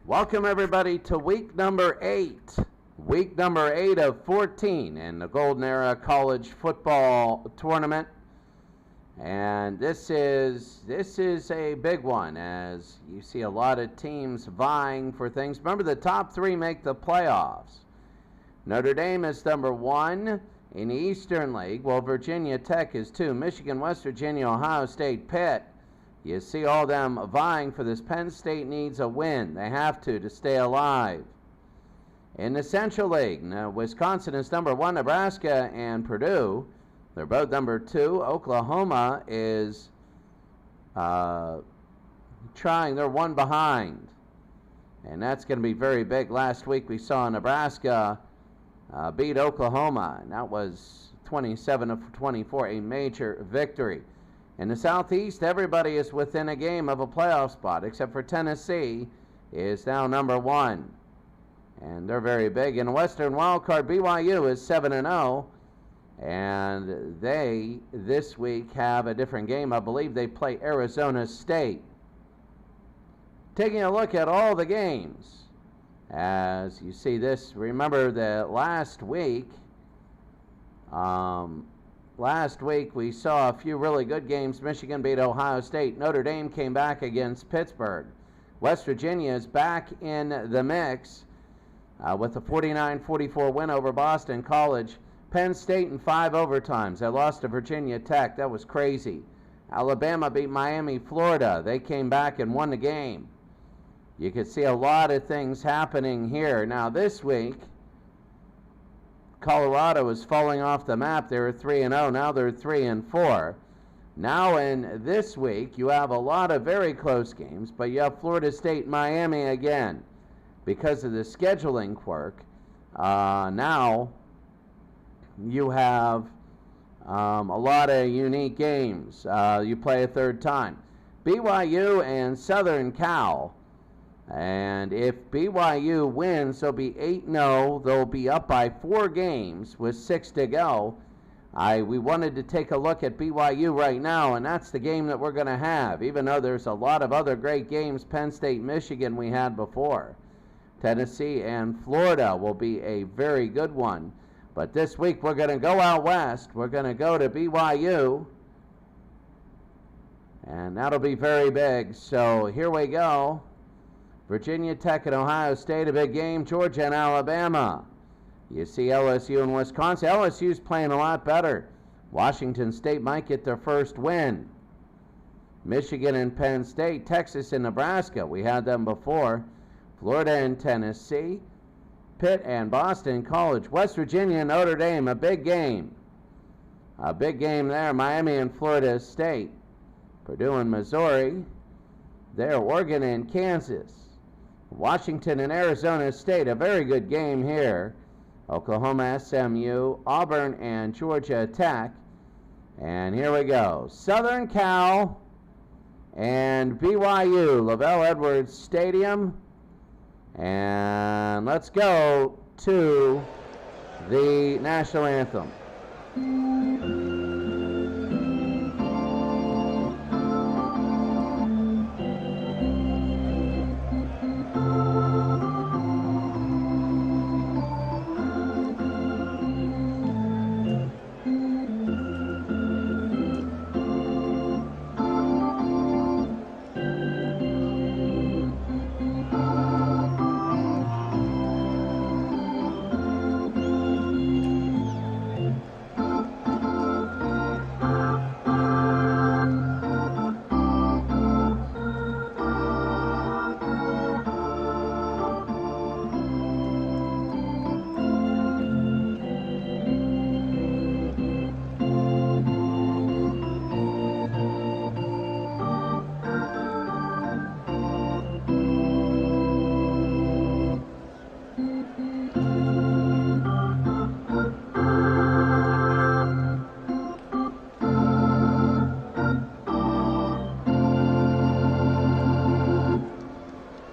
Welcome everybody to week number 8. Week number 8 of 14 in the Golden Era College Football Tournament. And this is a big one, as you see a lot of teams vying for things. Remember, the top 3 make the playoffs. Notre Dame is number 1 in the Eastern League, while Virginia Tech is 2. Michigan, West Virginia, Ohio State, Pitt. You see all them vying for this. Penn State needs a win. They have to stay alive. In the Central League, Wisconsin is number 1, Nebraska and Purdue. They're both number 2. Oklahoma is trying. They're 1 behind. And that's going to be very big. Last week we saw Nebraska beat Oklahoma, and that was 27-24, a major victory. In the Southeast, everybody is within a game of a playoff spot, except for Tennessee is now number 1. And they're very big. In the Western Wildcard, BYU is 7-0. And they, this week, have a different game. I believe they play Arizona State. Taking a look at all the games. As you see this, remember that last week we saw a few really good games. Michigan beat Ohio State. Notre Dame came back against Pittsburgh. West Virginia is back in the mix with a 49-44 win over Boston College. Penn State in 5 overtimes. They lost to Virginia Tech. That was crazy. Alabama beat Miami, Florida. They came back and won the game. You could see a lot of things happening here. Now this week, Colorado is falling off the map. They were 3-0. Now they're 3-4. Now in this week, you have a lot of very close games, but you have Florida State, Miami again. Because of the scheduling quirk, now you have a lot of unique games. You play a third time. BYU and Southern Cal. And if BYU wins, they'll be 8-0. They'll be up by 4 games with 6 to go. We wanted to take a look at BYU right now, and that's the game that we're going to have, even though there's a lot of other great games. Penn State, Michigan we had before. Tennessee and Florida will be a very good one. But this week we're going to go out west. We're going to go to BYU. And that'll be very big. So here we go. Virginia Tech and Ohio State, a big game. Georgia and Alabama. You see LSU and Wisconsin. LSU's playing a lot better. Washington State might get their first win. Michigan and Penn State. Texas and Nebraska. We had them before. Florida and Tennessee. Pitt and Boston College. West Virginia and Notre Dame. A big game. A big game there. Miami and Florida State. Purdue and Missouri. There. Oregon and Kansas. Washington and Arizona State, a very good game here. Oklahoma, SMU, Auburn, and Georgia Tech. And here we go. Southern Cal and BYU, Lavelle Edwards Stadium. And let's go to the national anthem.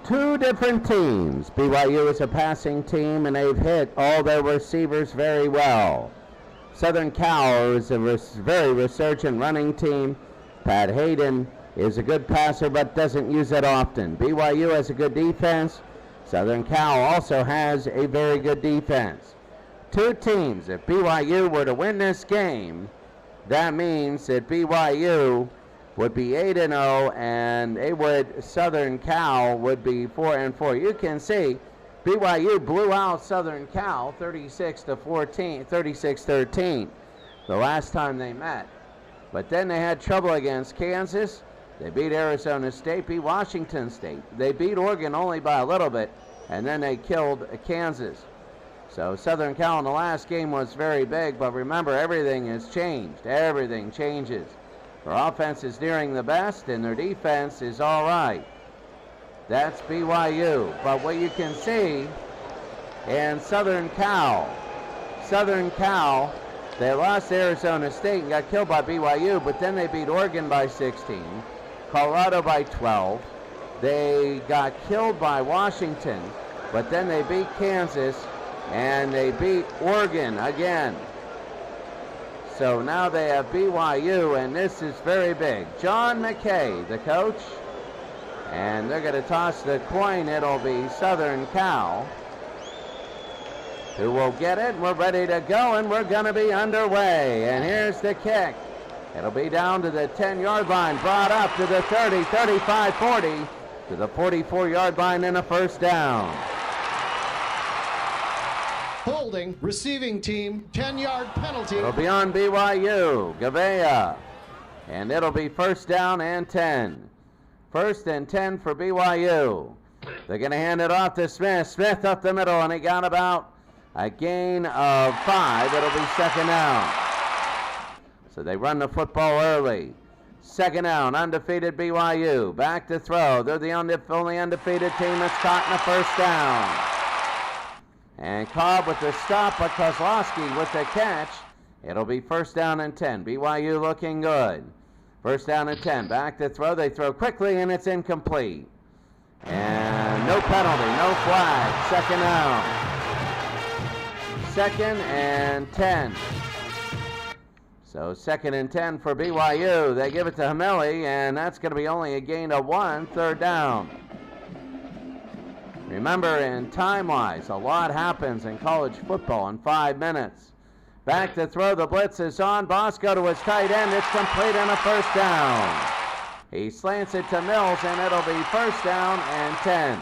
Two different teams. BYU is a passing team, and they've hit all their receivers very well. Southern Cal is a very resurgent running team. Pat Hayden is a good passer but doesn't use it often. BYU has a good defense. Southern Cal also has a very good defense. Two teams, if BYU were to win this game, that means that BYU would be 8-0 and Southern Cal would be 4-4. You can see BYU blew out Southern Cal 36-13 the last time they met. But then they had trouble against Kansas. They beat Arizona State, beat Washington State. They beat Oregon only by a little bit, and then they killed Kansas. So Southern Cal in the last game was very big, but remember, everything has changed. Everything changes. Their offense is nearing the best, and their defense is all right. That's BYU. But what you can see in Southern Cal, they lost to Arizona State and got killed by BYU, but then they beat Oregon by 16, Colorado by 12. They got killed by Washington, but then they beat Kansas, and they beat Oregon again. So now they have BYU, and this is very big. John McKay, the coach, and they're going to toss the coin. It'll be Southern Cal who will get it. We're ready to go, and we're going to be underway. And here's the kick. It'll be down to the 10-yard line, brought up to the 30, 35, 40, to the 44-yard line, and a first down. Holding, receiving team, 10-yard penalty. It'll be on BYU, Gavea, and it'll be first down and 10. First and 10 for BYU. They're going to hand it off to Smith. Smith up the middle, and he got about a gain of 5. It'll be second down. So they run the football early. Second down, undefeated BYU. Back to throw. They're the only undefeated team that's caught in a first down. And Cobb with the stop, but Kozlowski with the catch. It'll be first down and 10. BYU looking good. First down and 10. Back to throw. They throw quickly, and it's incomplete. And no penalty, no flag. Second down. Second and 10. So second and 10 for BYU. They give it to Hameli, and that's going to be only a gain of 1. Third down. Remember, in time-wise, a lot happens in college football in 5 minutes. Back to throw. The blitz is on. Bosco to his tight end. It's complete and a first down. He slants it to Mills, and it'll be first down and 10.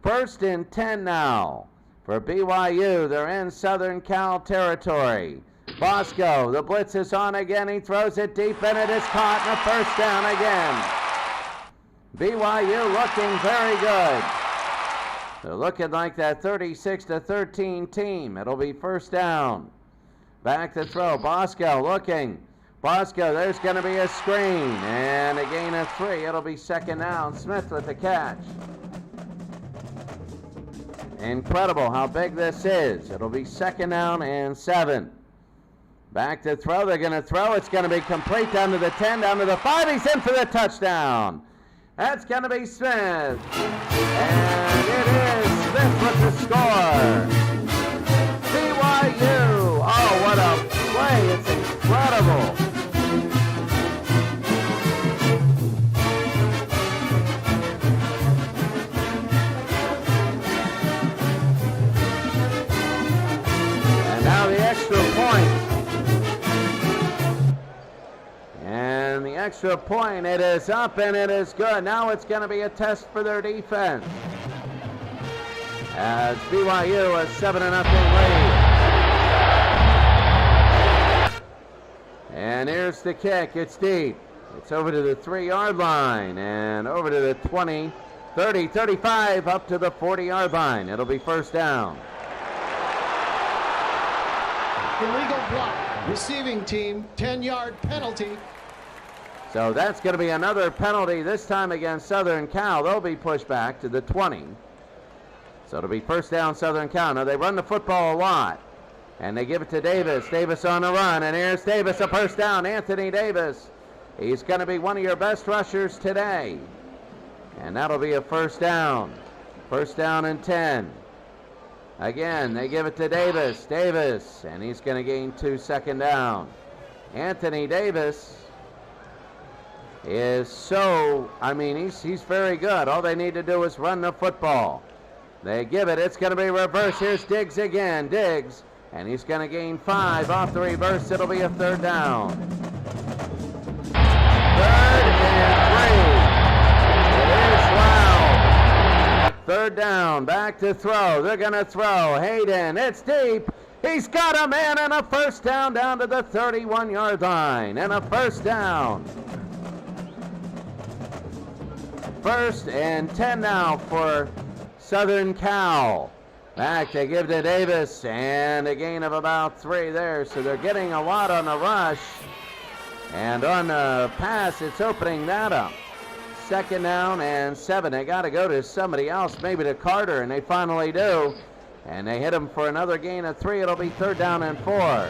First and 10 now for BYU. They're in Southern Cal territory. Bosco, the blitz is on again. He throws it deep, and it is caught, and a first down again. BYU looking very good. They're looking like that 36-13 team. It'll be first down. Back to throw. Bosco looking. Bosco, there's going to be a screen, and a gain of 3. It'll be second down. Smith with the catch. Incredible how big this is. It'll be second down and 7. Back to throw. They're going to throw. It's going to be complete down to the 10, down to the 5. He's in for the touchdown. That's going to be Smith. And it is Smith with the score. BYU. Oh, what a play. It's incredible. And now the extra point. And the extra point, it is up and it is good. Now it's going to be a test for their defense. As BYU a 7-0 lead. And here's the kick. It's deep. It's over to the 3-yard line and over to the 20, 30, 35, up to the 40-yard line. It'll be first down. Illegal block. Receiving team, 10-yard penalty. So that's going to be another penalty, this time against Southern Cal. They'll be pushed back to the 20. So it'll be first down, Southern Cal. Now they run the football a lot. And they give it to Davis. Davis on the run. And here's Davis, a first down. Anthony Davis. He's going to be one of your best rushers today. And that'll be a first down. First down and 10. Again, they give it to Davis. Davis. And he's going to gain 2 second down. Anthony Davis is he's very good. All they need to do is run the football. They give it. It's going to be reverse. Here's Diggs again. Diggs. And he's going to gain 5 off the reverse. It'll be a third down. 3rd and 3. It is loud. 3rd down. Back to throw. They're going to throw. Hayden. It's deep. He's got a man and a first down to the 31-yard line. And a first down. 1st and 10 now for Southern Cal. Back to give to Davis, and a gain of about 3 there. So they're getting a lot on the rush. And on the pass, it's opening that up. 2nd down and 7. They got to go to somebody else, maybe to Carter, and they finally do. And they hit him for another gain of 3. It'll be 3rd down and 4. 3rd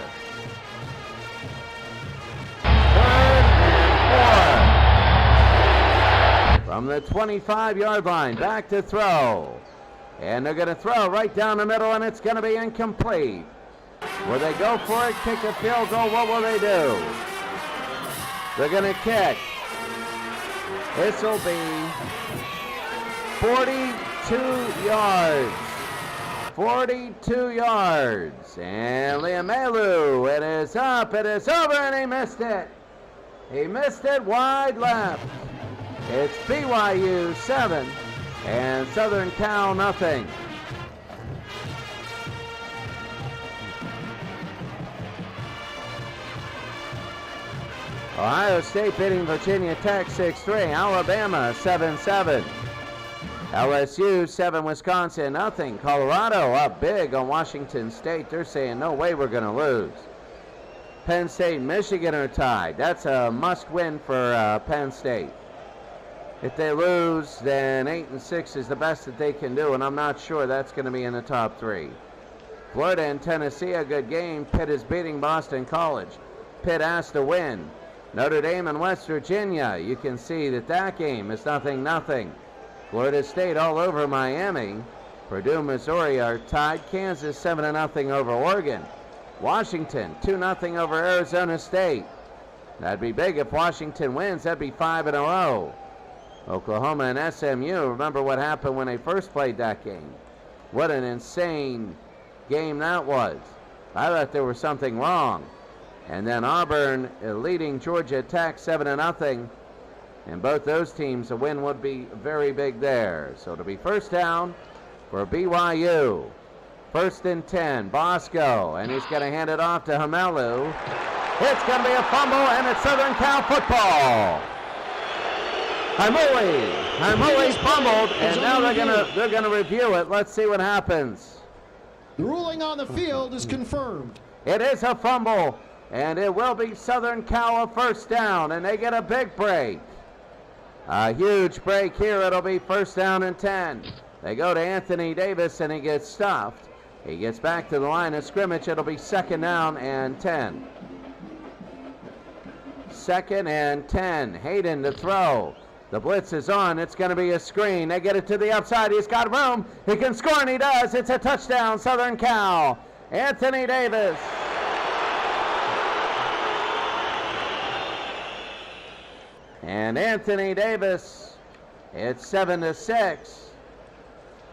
and 4. From the 25-yard line, back to throw. And they're going to throw right down the middle, and it's going to be incomplete. Will they go for it, kick a field goal? What will they do? They're going to kick. This will be 42 yards. 42 yards. And Liamelu, it is up, it is over, and he missed it. He missed it wide left. It's BYU 7 and Southern Cal nothing. Ohio State beating Virginia Tech 6-3. Alabama 7-7. LSU 7, Wisconsin nothing. Colorado up big on Washington State. They're saying no way we're going to lose. Penn State and Michigan are tied. That's a must win for Penn State. If they lose, then 8-6 is the best that they can do, and I'm not sure that's going to be in the top 3. Florida and Tennessee, a good game. Pitt is beating Boston College. Pitt has to win. Notre Dame and West Virginia, you can see that game is 0-0. Florida State all over Miami. Purdue, Missouri are tied. Kansas 7-0 over Oregon. Washington 2-0 over Arizona State. That'd be big if Washington wins. That'd be 5 in a row. Oklahoma and SMU, remember what happened when they first played that game. What an insane game that was. I thought there was something wrong. And then Auburn leading Georgia Tech 7-0. And both those teams, a win would be very big there. So it'll be 1st down for BYU. 1st and 10, Bosco, and he's going to hand it off to Hamelu. It's going to be a fumble, and it's Southern Cal football. Hamuli fumbled, and now they're going to review it. Let's see what happens. The ruling on the field is confirmed. It is a fumble, and it will be Southern Cal a 1st down, and they get a big break. A huge break here. It'll be 1st down and 10. They go to Anthony Davis, and he gets stuffed. He gets back to the line of scrimmage. It'll be 2nd down and 10. 2nd and 10. Hayden to throw. The blitz is on. It's going to be a screen. They get it to the outside. He's got room. He can score, and he does. It's a touchdown, Southern Cal. Anthony Davis. And Anthony Davis, it's 7-6.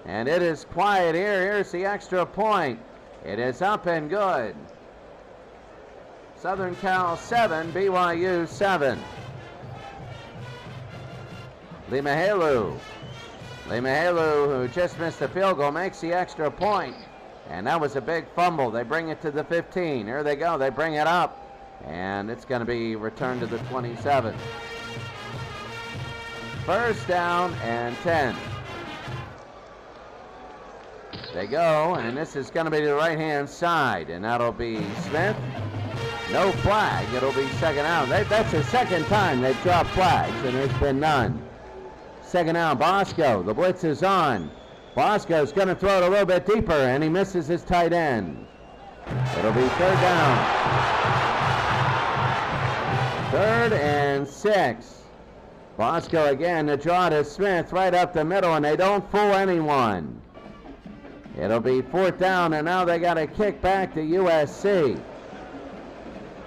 And it is quiet here. Here's the extra point. It is up and good. Southern Cal 7, BYU 7. Liamelu, who just missed the field goal, makes the extra point. And that was a big fumble. They bring it to the 15. Here they go. They bring it up. And it's going to be returned to the 27. 1st down and 10. They go, and this is going to be the right-hand side. And that'll be Smith. No flag. It'll be 2nd down. That's the 2nd time they've dropped flags, and there's been none. 2nd down, Bosco. The blitz is on. Bosco's going to throw it a little bit deeper, and he misses his tight end. It'll be 3rd down. 3rd and 6. Bosco again to draw to Smith right up the middle, and they don't fool anyone. It'll be 4th down, and now they got to kick back to USC.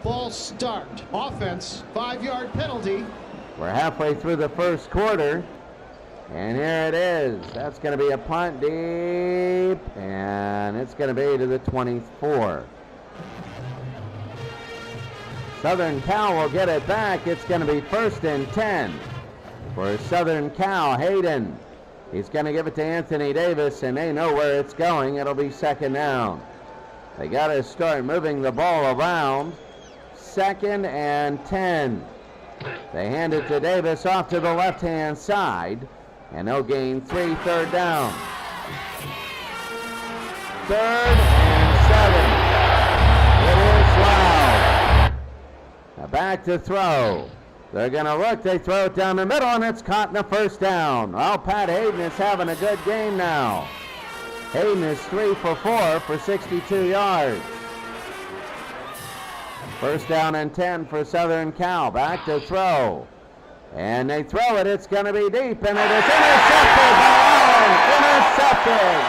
False start. Offense, 5-yard penalty. We're halfway through the 1st quarter. And here it is. That's going to be a punt deep, and it's going to be to the 24. Southern Cal will get it back. It's going to be 1st and 10 for Southern Cal. Hayden, he's going to give it to Anthony Davis, and they know where it's going. It'll be 2nd down. They got to start moving the ball around. 2nd and 10. They hand it to Davis off to the left-hand side, and they'll gain 3, 3rd down. 3rd and 7. It is Loud. Now back to throw. They're going to look. They throw it down the middle, and it's caught in the 1st down. Well, Pat Hayden is having a good game now. Hayden is 3 for 4 for 62 yards. 1st down and 10 for Southern Cal. Back to throw. And they throw it. It's going to be deep, and it is intercepted by Allen. Intercepted.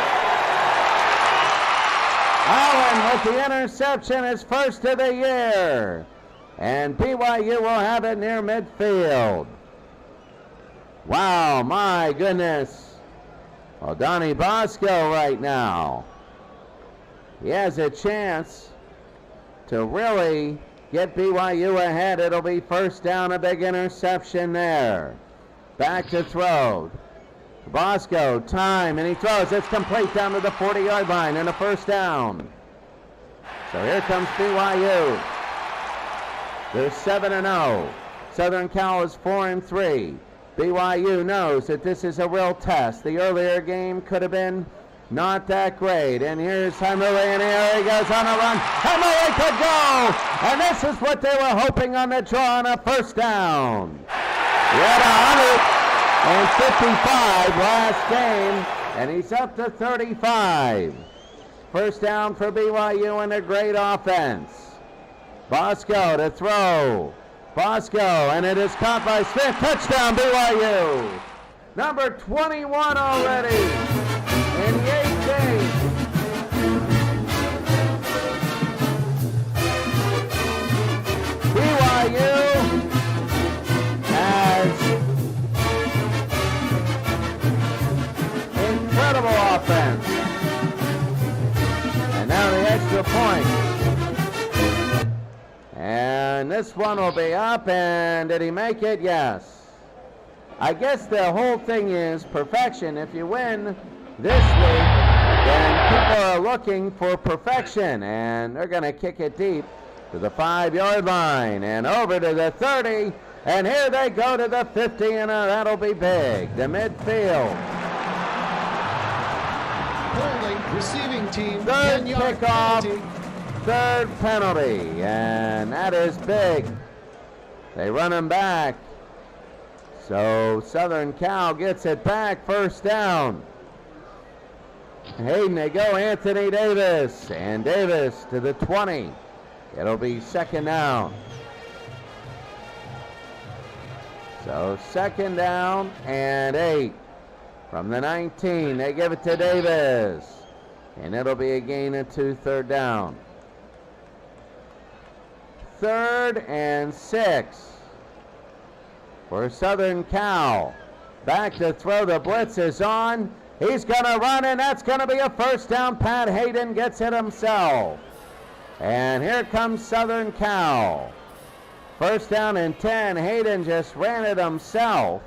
Allen with the interception, is 1st of the year. And BYU will have it near midfield. Wow, my goodness. Well, Donnie Bosco right now, he has a chance to really get BYU ahead. It'll be 1st down, a big interception there. Back to throw. Bosco, time, and he throws. It's complete down to the 40-yard line and a 1st down. So here comes BYU. They're 7-0. Southern Cal is 4-3. BYU knows that this is a real test. The earlier game could have been not that great. And here's Hamuli, and here he goes on a run. Hamuli could go! And this is what they were hoping on the draw on a 1st down. He had 155 last game, and he's up to 35. 1st down for BYU and a great offense. Bosco to throw. Bosco, and it is caught by Smith. Touchdown, BYU. Number 21 already in the 8th game. BYU has incredible offense. And now the extra point. And this one will be up, and did he make it? Yes. I guess the whole thing is perfection. If you win this week, then people are looking for perfection, and they're going to kick it deep to the 5-yard line and over to the 30, and here they go to the 50, and that'll be big. The midfield. Holding, receiving team, 3rd 10-yard kickoff. penalty. 3rd penalty, and that is big. They run him back. So Southern Cal gets it back, 1st down. Hayden, they go Anthony Davis, and Davis to the 20. It'll be 2nd down. So 2nd down and 8. From the 19, they give it to Davis, and it'll be a gain of 2, 3rd down. 3rd and 6 for Southern Cal. Back to throw. The blitz is on. He's going to run, and that's going to be a 1st down. Pat Hayden gets it himself. And here comes Southern Cal. 1st down and 10. Hayden just ran it himself.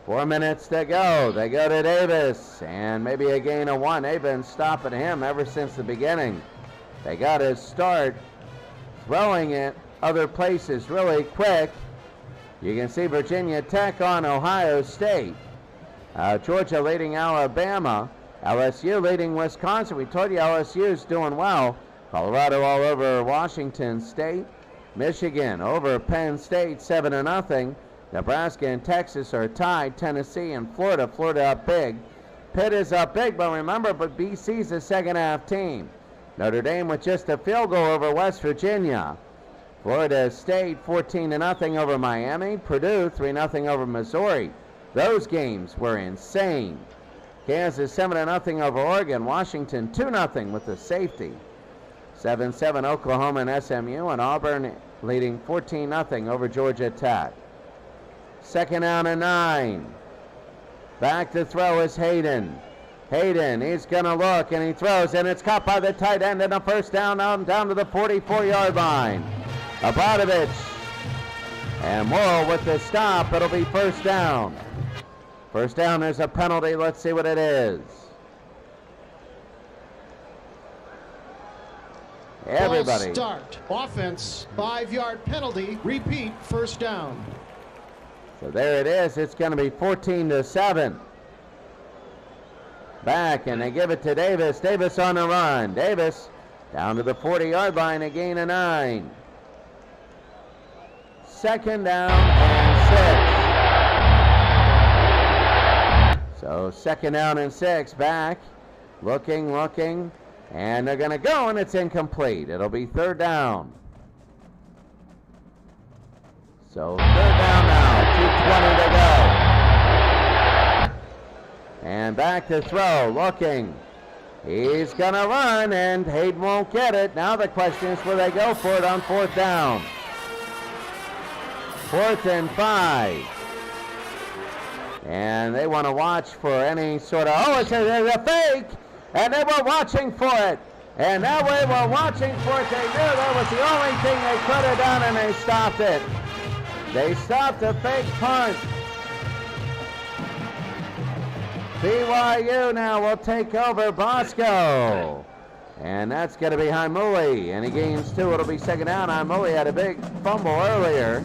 4 minutes to go. They go to Davis, and maybe a gain of 1. They've been stopping him ever since the beginning. They got his start throwing it other places really quick. You can see Virginia Tech on Ohio State. Georgia leading Alabama. LSU leading Wisconsin. We told you LSU's doing well. Colorado all over Washington State. Michigan over Penn State 7-0. Nebraska and Texas are tied. Tennessee and Florida. Florida up big. Pitt is up big, but remember, BC's a 2nd half team. Notre Dame with just a field goal over West Virginia. Florida State 14-0 over Miami. Purdue 3-0 over Missouri. Those games were insane. Kansas 7-0 over Oregon. Washington 2-0 with the safety. 7-7 Oklahoma and SMU, and Auburn leading 14-0 over Georgia Tech. 2nd down and 9. Back to throw is Hayden. Hayden, he's going to look, and he throws, and it's caught by the tight end, and a first down to the 44-yard line. Abradovich and Morrow with the stop. It'll be first down. First down, there's a penalty. Let's see what it is. Everybody. Ball start. Offense, 5-yard penalty. Repeat, first down. So there it is. It's going to be 14-7. Back, and they give it to Davis. Davis on the run. Davis down to the 40-yard line, a gain of 9. Second down and 6. So second down and 6. Back, looking, and they're going to go, and it's incomplete. It'll be third down. So third down now, 2:20 to go. And back to throw, looking. He's going to run, and Hayden won't get it. Now the question is, will they go for it on fourth down? 4th and 5. And they want to watch for any sort of, it's a fake, and they were watching for it. And that way we're watching for it. They knew that was the only thing they could have done, and they stopped it. They stopped the fake punt. BYU now will take over Bosco. And that's going to be Haimuli. And he gains 2. It'll be second down. Haimuli had a big fumble earlier.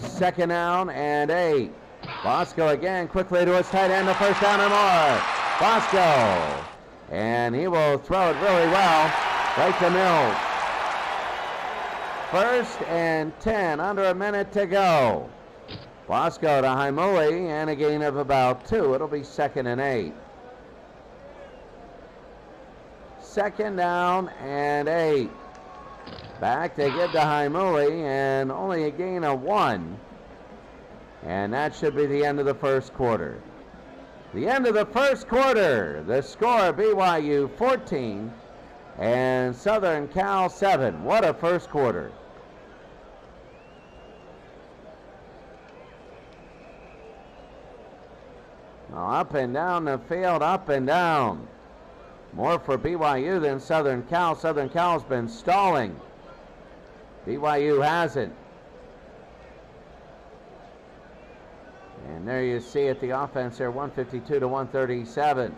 Second down and 8. Bosco again quickly to his tight end. The first down and more. Bosco. And he will throw it really well. Right to Mills. 1st and 10. Under a minute to go. Bosco to Haimuli, and a gain of about 2. It'll be 2nd and 8. Second down and 8. Back they give to Haimuli, and only a gain of 1. And that should be the end of the first quarter. The end of the first quarter. The score, BYU 14 and Southern Cal 7. What a first quarter. Up and down the field, up and down. More for BYU than Southern Cal. Southern Cal's been stalling. BYU hasn't. And there you see it, the offense there, 152 to 137.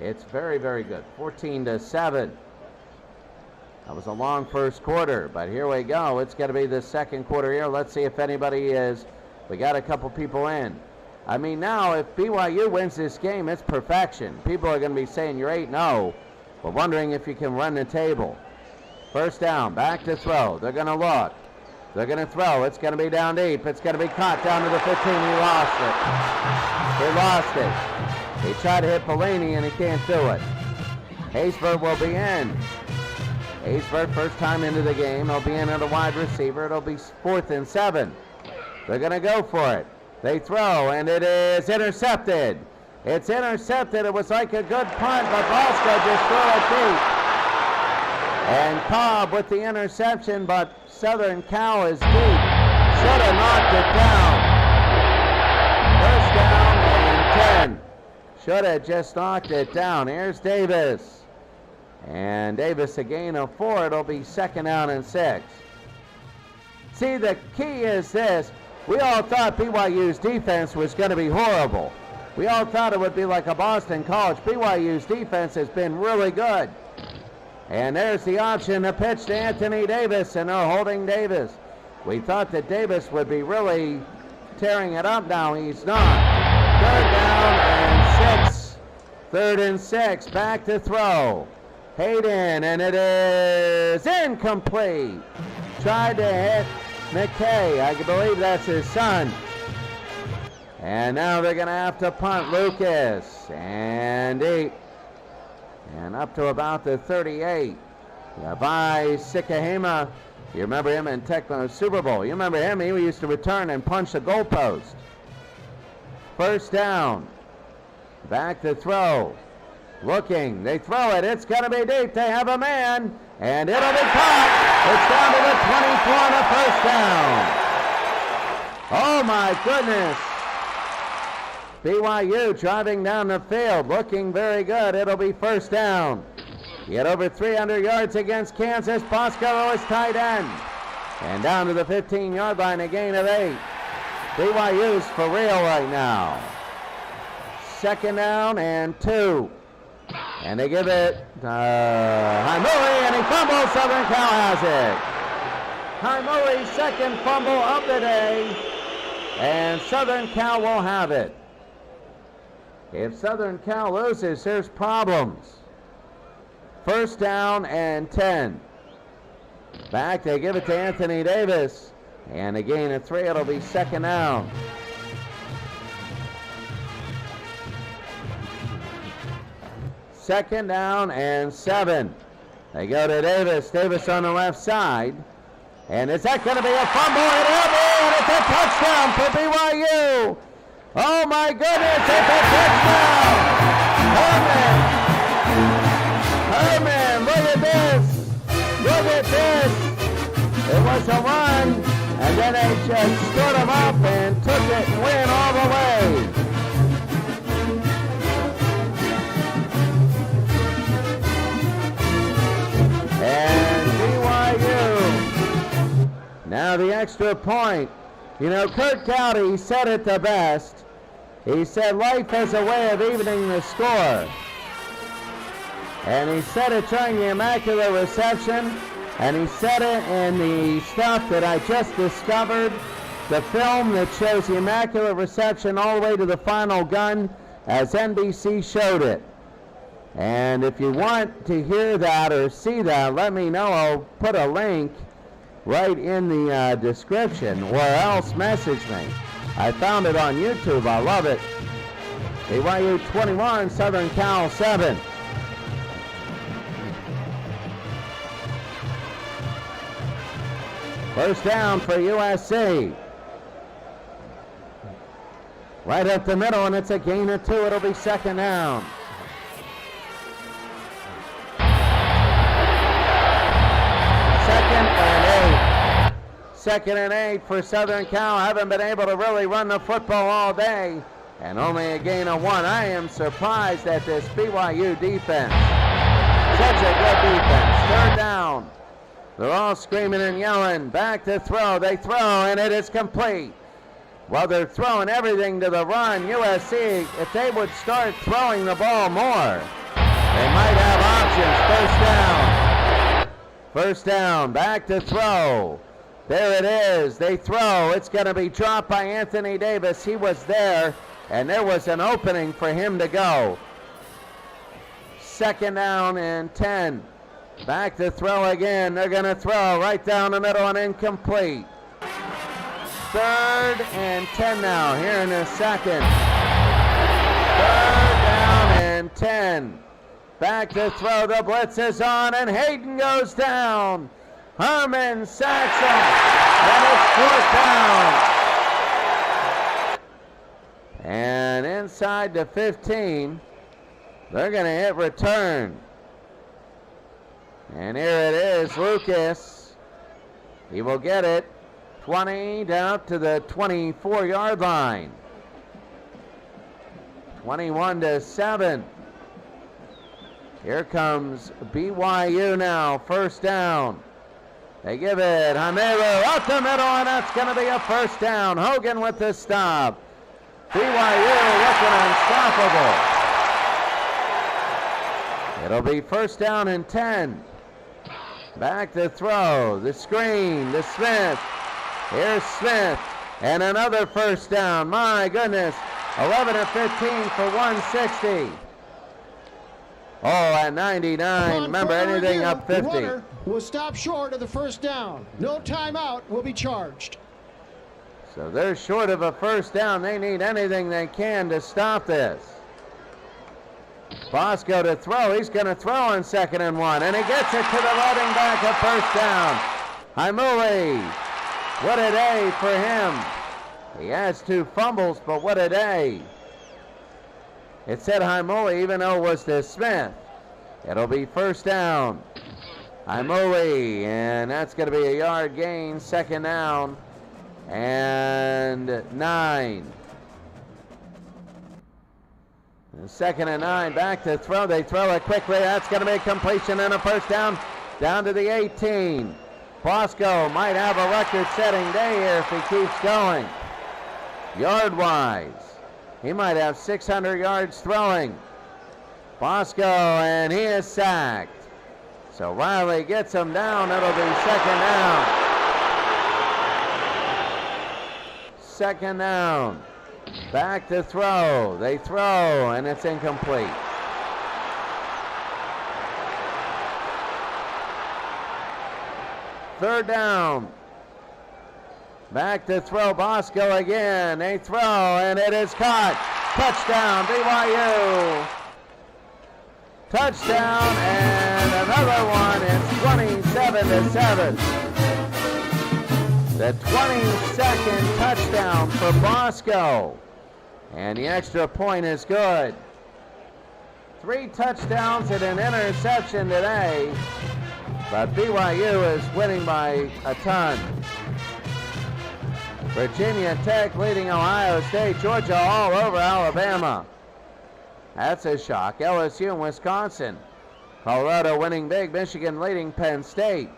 It's very, very good. 14-7. That was a long first quarter, but here we go. It's going to be the second quarter here. Let's see if anybody is. We got a couple people in. I mean, now, if BYU wins this game, it's perfection. People are going to be saying you're 8-0, but wondering if you can run the table. First down, back to throw. They're going to look. They're going to throw. It's going to be down deep. It's going to be caught down to the 15. He lost it. He tried to hit Pelini, and he can't do it. Haysbert will be in. Haysbert, first time into the game. He'll be in at a wide receiver. It'll be 4th and 7. They're going to go for it. They throw, and it is intercepted. It's intercepted. It was like a good punt, but Bosco just threw it deep. And Cobb with the interception, but Southern Cal is deep. Should have knocked it down. First down and 10. Should have just knocked it down. Here's Davis. And Davis a gain of 4. It'll be second down and 6. See, the key is this. We all thought BYU's defense was going to be horrible. We all thought it would be like a Boston College. BYU's defense has been really good. And there's the option, the pitch to Anthony Davis, and they're holding Davis. We thought that Davis would be really tearing it up now. He's not. Third down and 6. 3rd and 6. Back to throw. Hayden, and it is incomplete. Tried to hit McKay, I believe that's his son. And now they're going to have to punt Lucas. And 8. And up to about the 38. By Sikahema. You remember him in Tecmo Super Bowl. You remember him? He used to return and punch the goalpost. First down. Back to throw. Looking. They throw it. It's going to be deep. They have a man. And it'll be caught. It's down to the 24 and a first down. Oh, my goodness. BYU driving down the field, looking very good. It'll be first down. Get over 300 yards against Kansas. Bosco is tight end. And down to the 15-yard line, a gain of 8. BYU's for real right now. Second down and 2. And they give it Haimuli, and he fumbles. Southern Cal has it. Haimuli's second fumble of the day, and Southern Cal will have it. If Southern Cal loses, there's problems. First down and 10. Back, they give it to Anthony Davis. And a gain of 3, it'll be second down. Second down and 7. They go to Davis. Davis on the left side. And is that going to be a fumble? It will be, and it's a touchdown for BYU. Oh my goodness, it's a touchdown! Herman, look at this! Look at this! It was a run, and then they just stood him up and took it and went all the way. And BYU, now the extra point. You know, Kurt Cowdy said it the best. He said life has a way of evening the score. And he said it during the Immaculate Reception, and he said it in the stuff that I just discovered, the film that shows the Immaculate Reception all the way to the final gun, as NBC showed it. And if you want to hear that or see that, let me know. I'll put a link right in the description, or else message me. I found it on YouTube. I love it. BYU 21, Southern Cal 7. First down for USC. Right up the middle, and it's a gain of 2. It'll be second down. Second and 8 for Southern Cal. Haven't been able to really run the football all day, and only a gain of 1. I am surprised at this BYU defense. Such a good defense. Third down. They're all screaming and yelling. Back to throw. They throw, and it is complete. Well, they're throwing everything to the run. USC, if they would start throwing the ball more, they might have options. First down. Back to throw. There it is. They throw. It's going to be dropped by Anthony Davis. He was there, and there was an opening for him to go. Second down and 10. Back to throw again. They're going to throw right down the middle and incomplete. Third and 10 now here in the second. Third down and 10. Back to throw. The blitz is on, and Hayden goes down. Herman sacks him, and it's fourth down. And inside the 15, they're going to hit return. And here it is, Lucas. He will get it 20 down to the 24-yard line. 21-7. Here comes BYU now, first down. They give it Hamelu up the middle, and that's going to be a first down. Hogan with the stop. BYU looking unstoppable. It'll be first down and 10. Back to throw. The screen to Smith. Here's Smith. And another first down. My goodness. 11-15 for 160. Oh, at 99. Remember, anything up 50. The runner will stop short of the first down. No timeout will be charged. So they're short of a first down. They need anything they can to stop this. Bosco to throw. He's going to throw on 2nd and 1. And he gets it to the running back at first down. Haimuli. What a day for him. He has 2 fumbles, but what a day. It said Haimuli, even though it was to Smith. It'll be first down. Haimuli, and that's going to be a yard gain. Second down and 9. 2nd and 9, back to throw. They throw it quickly. That's going to be a completion and a first down to the 18. Bosco might have a record-setting day here if he keeps going. Yard-wise, he might have 600 yards throwing. Bosco, and he is sacked. So Riley gets him down. It'll be 2nd down. 2nd down. Back to throw. They throw, and it's incomplete. Third down. Back to throw. Bosco again. They throw, and it is caught. Touchdown, BYU. Touchdown, and another one. It's 27-7. The 22nd touchdown for Bosco. And the extra point is good. 3 touchdowns and an interception today. But BYU is winning by a ton. Virginia Tech leading Ohio State. Georgia all over Alabama. That's a shock. LSU and Wisconsin. Colorado winning big. Michigan leading Penn State.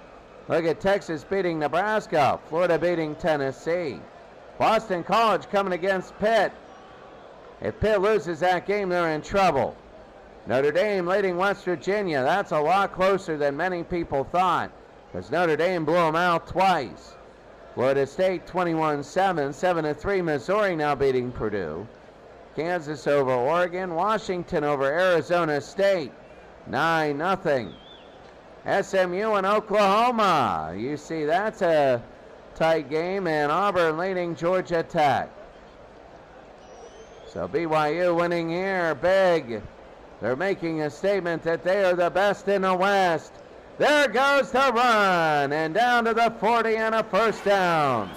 Look at Texas beating Nebraska. Florida beating Tennessee. Boston College coming against Pitt. If Pitt loses that game, they're in trouble. Notre Dame leading West Virginia. That's a lot closer than many people thought, because Notre Dame blew them out twice. Florida State 21-7, 7-3. Missouri now beating Purdue. Kansas over Oregon. Washington over Arizona State, 9-0. SMU and Oklahoma. You see, that's a tight game, and Auburn leading Georgia Tech. So BYU winning here big. They're making a statement that they are the best in the West. There goes the run, and down to the 40 and a first down.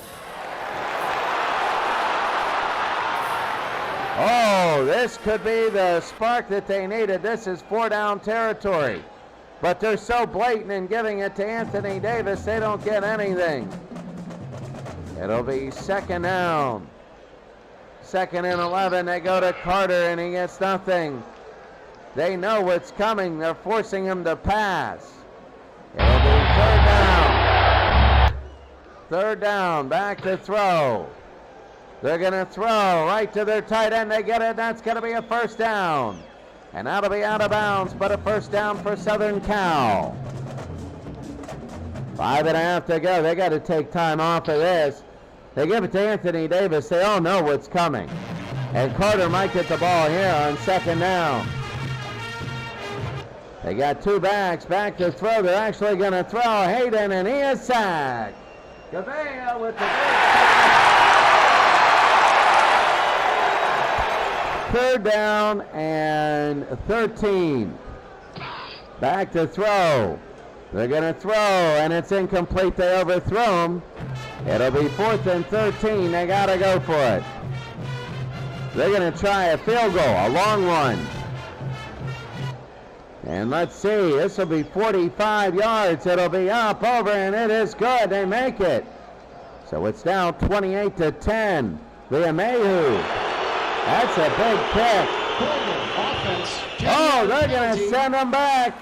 Oh, this could be the spark that they needed. This is 4-down territory. But they're so blatant in giving it to Anthony Davis, they don't get anything. It'll be 2nd down. 2nd and 11, they go to Carter, and he gets nothing. They know what's coming. They're forcing him to pass. It'll be 3rd down. 3rd down, back to throw. They're going to throw right to their tight end. They get it. That's going to be a first down. And that'll be out of bounds, but a first down for Southern Cal. 5.5 to go. They got to take time off of this. They give it to Anthony Davis. They all know what's coming. And Carter might get the ball here on 2nd down. They got 2 backs, back to throw. They're actually going to throw. Hayden, and he is sacked. Gavea with the big 3rd down and 13. Back to throw. They're going to throw, and it's incomplete. They overthrow him. It'll be 4th and 13. They got to go for it. They're going to try a field goal, a long one. And let's see, this will be 45 yards. It'll be up, over, and it is good. They make it. So it's now 28-10. Liamehu. That's a big kick. Oh, they're going to send them back.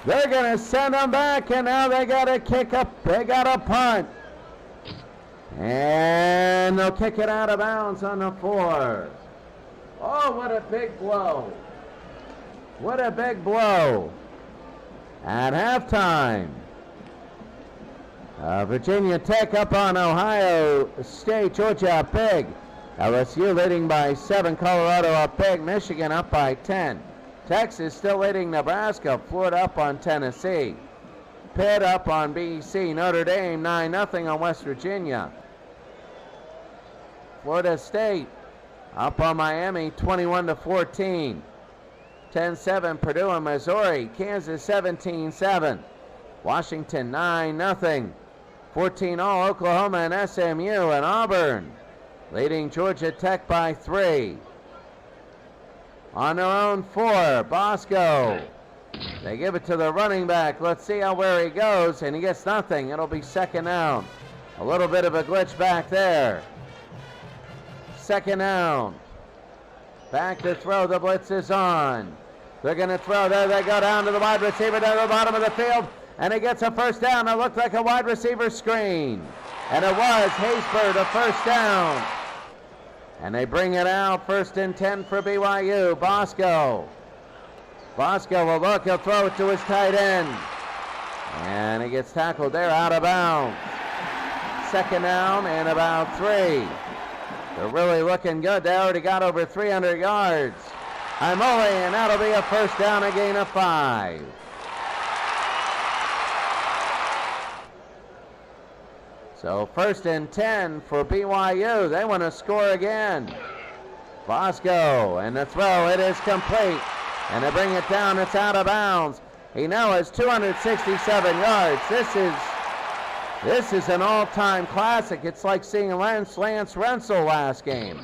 They're going to send them back, and now they got to kick up. They got to punt. And they'll kick it out of bounds on the 4. Oh, what a big blow. What a big blow. At halftime, Virginia Tech up on Ohio State. Georgia up big. LSU leading by 7. Colorado up big. Michigan up by 10. Texas still leading Nebraska. Florida up on Tennessee. Pitt up on BC. Notre Dame 9-0 on West Virginia. Florida State up on Miami 21-14. 10-7 Purdue and Missouri. Kansas 17-7. Washington 9-0. 14-all Oklahoma and SMU, and Auburn leading Georgia Tech by 3. On their own 4, Bosco. They give it to the running back. Let's see where he goes, and he gets nothing. It'll be 2nd down. A little bit of a glitch back there. 2nd down. Back to throw. The blitz is on. They're going to throw. There they go down to the wide receiver down to the bottom of the field. And he gets a first down. It looked like a wide receiver screen. And it was Haysbert, a first down. And they bring it out. 1st and 10 for BYU. Bosco will look. He'll throw it to his tight end. And he gets tackled there out of bounds. 2nd down and about 3. They're really looking good. They already got over 300 yards. Imole, and that'll be a first down, a gain of 5. So 1st and 10 for BYU. They want to score again. Bosco, and the throw, it is complete. And they bring it down, it's out of bounds. He now has 267 yards. This is an all-time classic. It's like seeing Lance Rensel last game.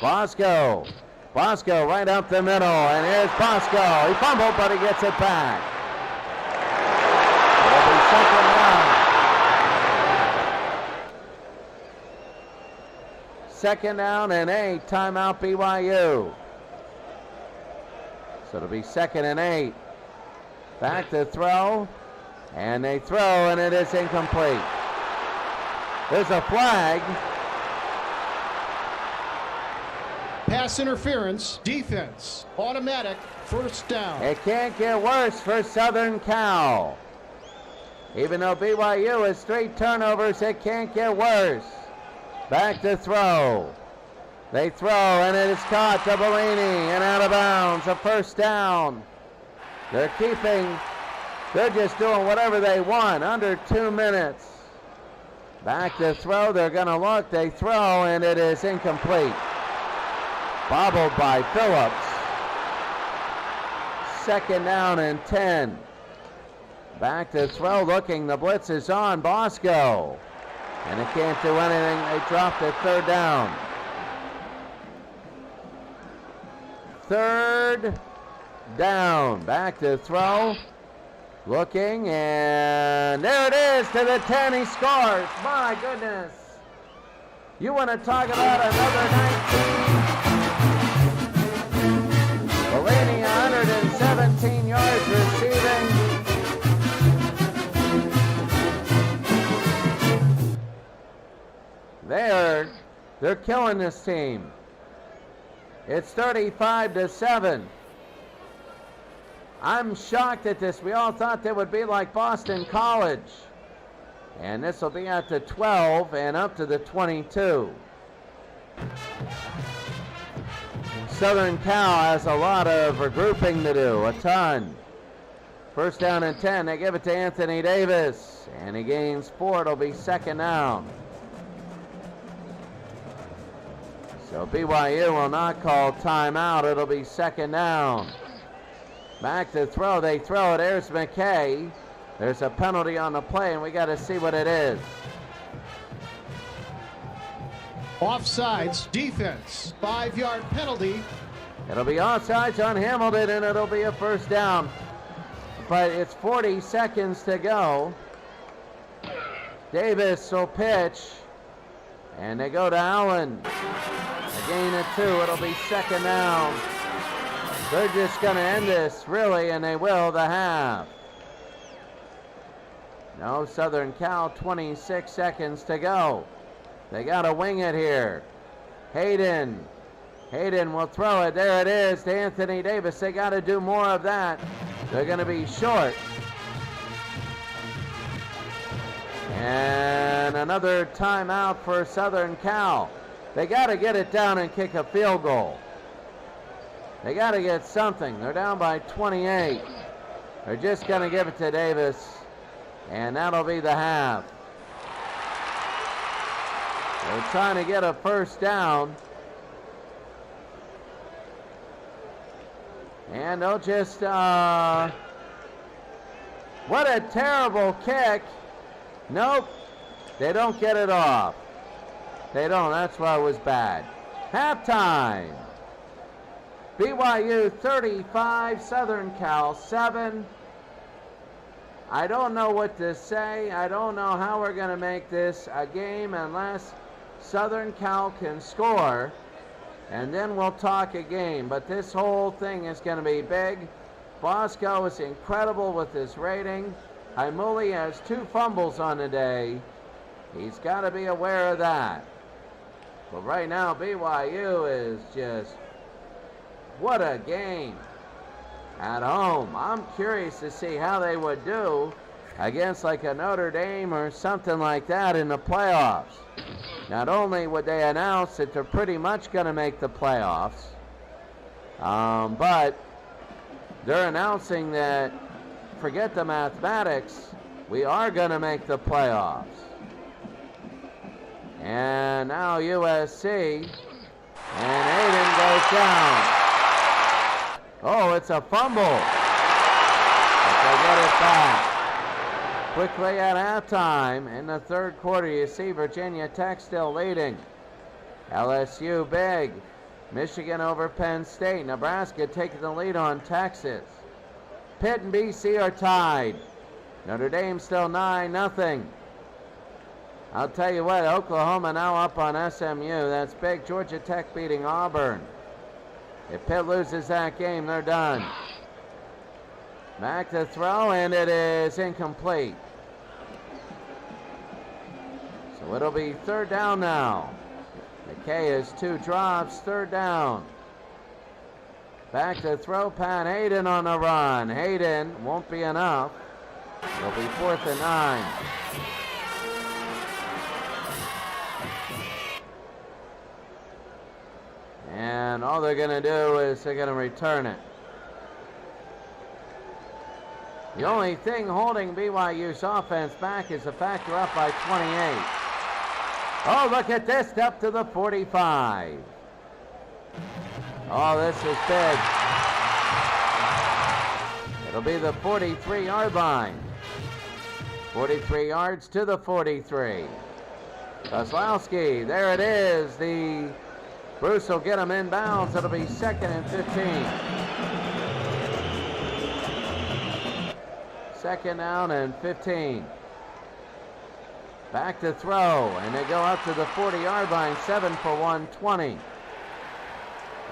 Bosco right up the middle, and here's Bosco. He fumbled, but he gets it back. It'll be 2nd down and 8. Timeout BYU. So it'll be 2nd and 8. Back to throw. And they throw, and it is incomplete. There's a flag. Pass interference, defense, automatic, first down. It can't get worse for Southern Cal. Even though BYU has 3 turnovers, it can't get worse. Back to throw. They throw, and it is caught to Bellini, and out of bounds, a first down. They're just doing whatever they want, under 2 minutes. Back to throw, they're going to look, they throw, and it is incomplete. Bobbled by Phillips. 2nd down and 10. Back to throw, looking, the blitz is on, Bosco. And they can't do anything, they dropped it, 3rd down. 3rd down, back to throw. Looking, and there it is to the 10. He scores. My goodness. You want to talk about another 19? Bellini, 117 yards receiving. They're killing this team. It's 35-7. I'm shocked at this. We all thought they would be like Boston College. And this will be at the 12 and up to the 22. Southern Cal has a lot of regrouping to do, a ton. 1st down and 10. They give it to Anthony Davis. And he gains 4. It'll be 2nd down. So BYU will not call timeout. It'll be 2nd down. Back to throw. They throw it. There's McKay. There's a penalty on the play, and we got to see what it is. Offsides, defense, 5-yard penalty. It'll be offsides on Hamilton, and it'll be a first down. But it's 40 seconds to go. Davis will pitch, and they go to Allen. A gain of 2. It'll be 2nd down. They're just going to end this, really, and they will, the half. No, Southern Cal, 26 seconds to go. They got to wing it here. Hayden will throw it. There it is to Anthony Davis. They got to do more of that. They're going to be short. And another timeout for Southern Cal. They got to get it down and kick a field goal. They got to get something. They're down by 28. They're just going to give it to Davis, and that'll be the half. They're trying to get a first down. And they'll just, what a terrible kick. Nope, they don't get it off. They don't, that's why it was bad. Halftime. BYU 35, Southern Cal 7. I don't know what to say. I don't know how we're going to make this a game unless Southern Cal can score. and then we'll talk a game. But this whole thing is going to be big. Bosco is incredible with his rating. Haimuli has 2 fumbles on the day. He's got to be aware of that. But right now, BYU is just, what a game at home. I'm curious to see how they would do against like a Notre Dame or something like that in the playoffs. Not only would they announce that they're pretty much going to make the playoffs, but they're announcing that, forget the mathematics, we are going to make the playoffs. And now USC, and Hayden goes down. Oh, it's a fumble. But they get it back. Quickly at halftime, in the third quarter, you see Virginia Tech still leading. LSU big. Michigan over Penn State. Nebraska taking the lead on Texas. Pitt and BC are tied. Notre Dame still 9-0. I'll tell you what, Oklahoma now up on SMU. That's big. Georgia Tech beating Auburn. If Pitt loses that game, they're done. Back to throw, and it is incomplete. So it'll be third down now. McKay has 2 drops, third down. Back to throw, Pat Hayden on the run. Hayden won't be enough. It'll be 4th and 9. And all they're going to do is they're going to return it. The only thing holding BYU's offense back is the fact they're up by 28. Oh, look at this, up to the 45. Oh, this is big. It'll be the 43-yard line. 43 yards to the 43. Kozlowski, there it is. Bruce will get him inbounds. It'll be 2nd and 15. 2nd down and 15. Back to throw, and they go up to the 40-yard line, 7 for 120.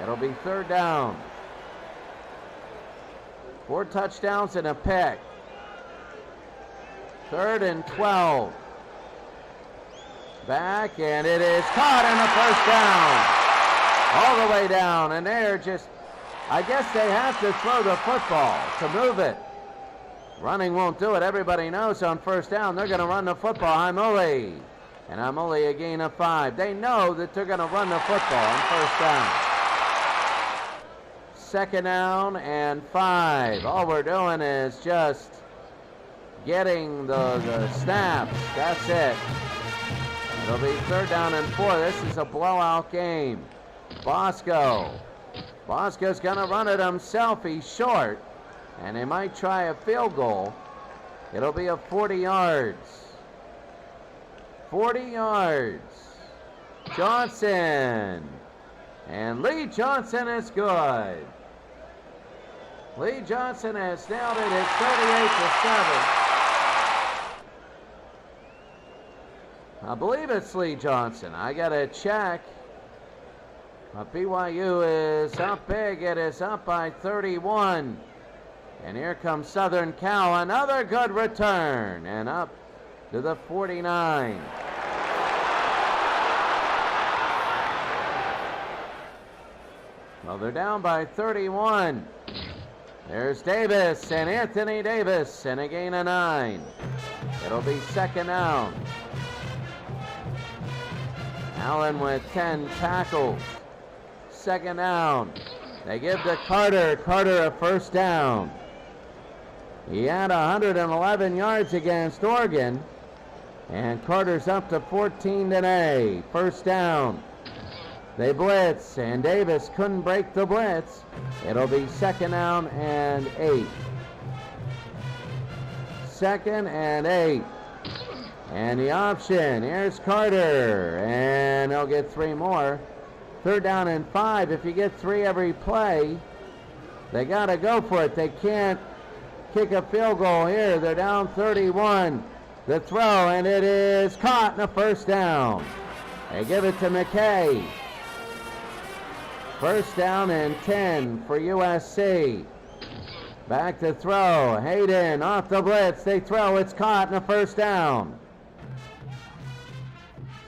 It'll be 3rd down. 4 touchdowns and a pick. 3rd and 12. Back, and it is caught in the 1st down. All the way down, and they're just, I guess they have to throw the football to move it. Running won't do it. Everybody knows on 1st down they're going to run the football. Haimuli. And Haimuli a gain of 5. They know that they're going to run the football on 1st down. 2nd down and 5. All we're doing is just getting the snaps. That's it. It'll be 3rd down and 4. This is a blowout game. Bosco's going to run it himself. He's short. And they might try a field goal. It'll be a 40 yards. 40 yards. Johnson. And Lee Johnson is good. Lee Johnson has nailed it at 38-7. I believe it's Lee Johnson. I got to check. But BYU is up big. It is up by 31. And here comes Southern Cal. Another good return. And up to the 49. Well, they're down by 31. There's Davis and Anthony Davis. And a gain of 9. It'll be 2nd down. Allen with 10 tackles. 2nd down. They give to Carter. Carter a 1st down. He had 111 yards against Oregon. And Carter's up to 14 today. 1st down. They blitz, and Davis couldn't break the blitz. It'll be 2nd down and 8. 2nd and 8. And the option, here's Carter. And they'll get 3 more. 3rd down and 5. If you get 3 every play, they got to go for it. They can't kick a field goal here. They're down 31. The throw, and it is caught in a 1st down. They give it to McKay. First down and 10 for USC. Back to throw. Hayden off the blitz. They throw. It's caught and a first down.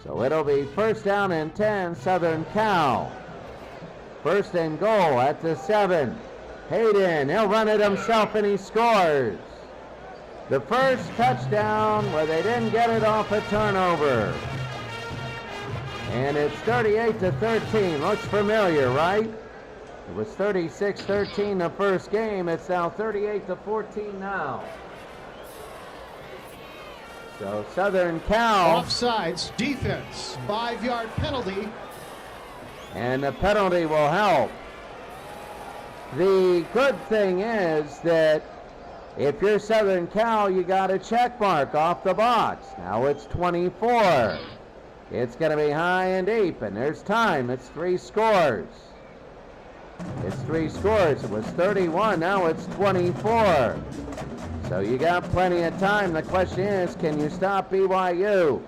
So it'll be first down and 10, Southern Cal. First and goal at the 7. Hayden, he'll run it himself and he scores. The first touchdown where they didn't get it off a turnover. And it's 38-13. Looks familiar, right? It was 36-13 the first game. It's now 38-14 now. So Southern Cal. Offsides, defense, 5-yard penalty. And the penalty will help. The good thing is that if you're Southern Cal, you got a check mark off the box. Now it's 24. It's going to be high and deep, and there's time. It's 3 scores. It's 3 scores. It was 31. Now it's 24. So you got plenty of time. The question is, can you stop BYU?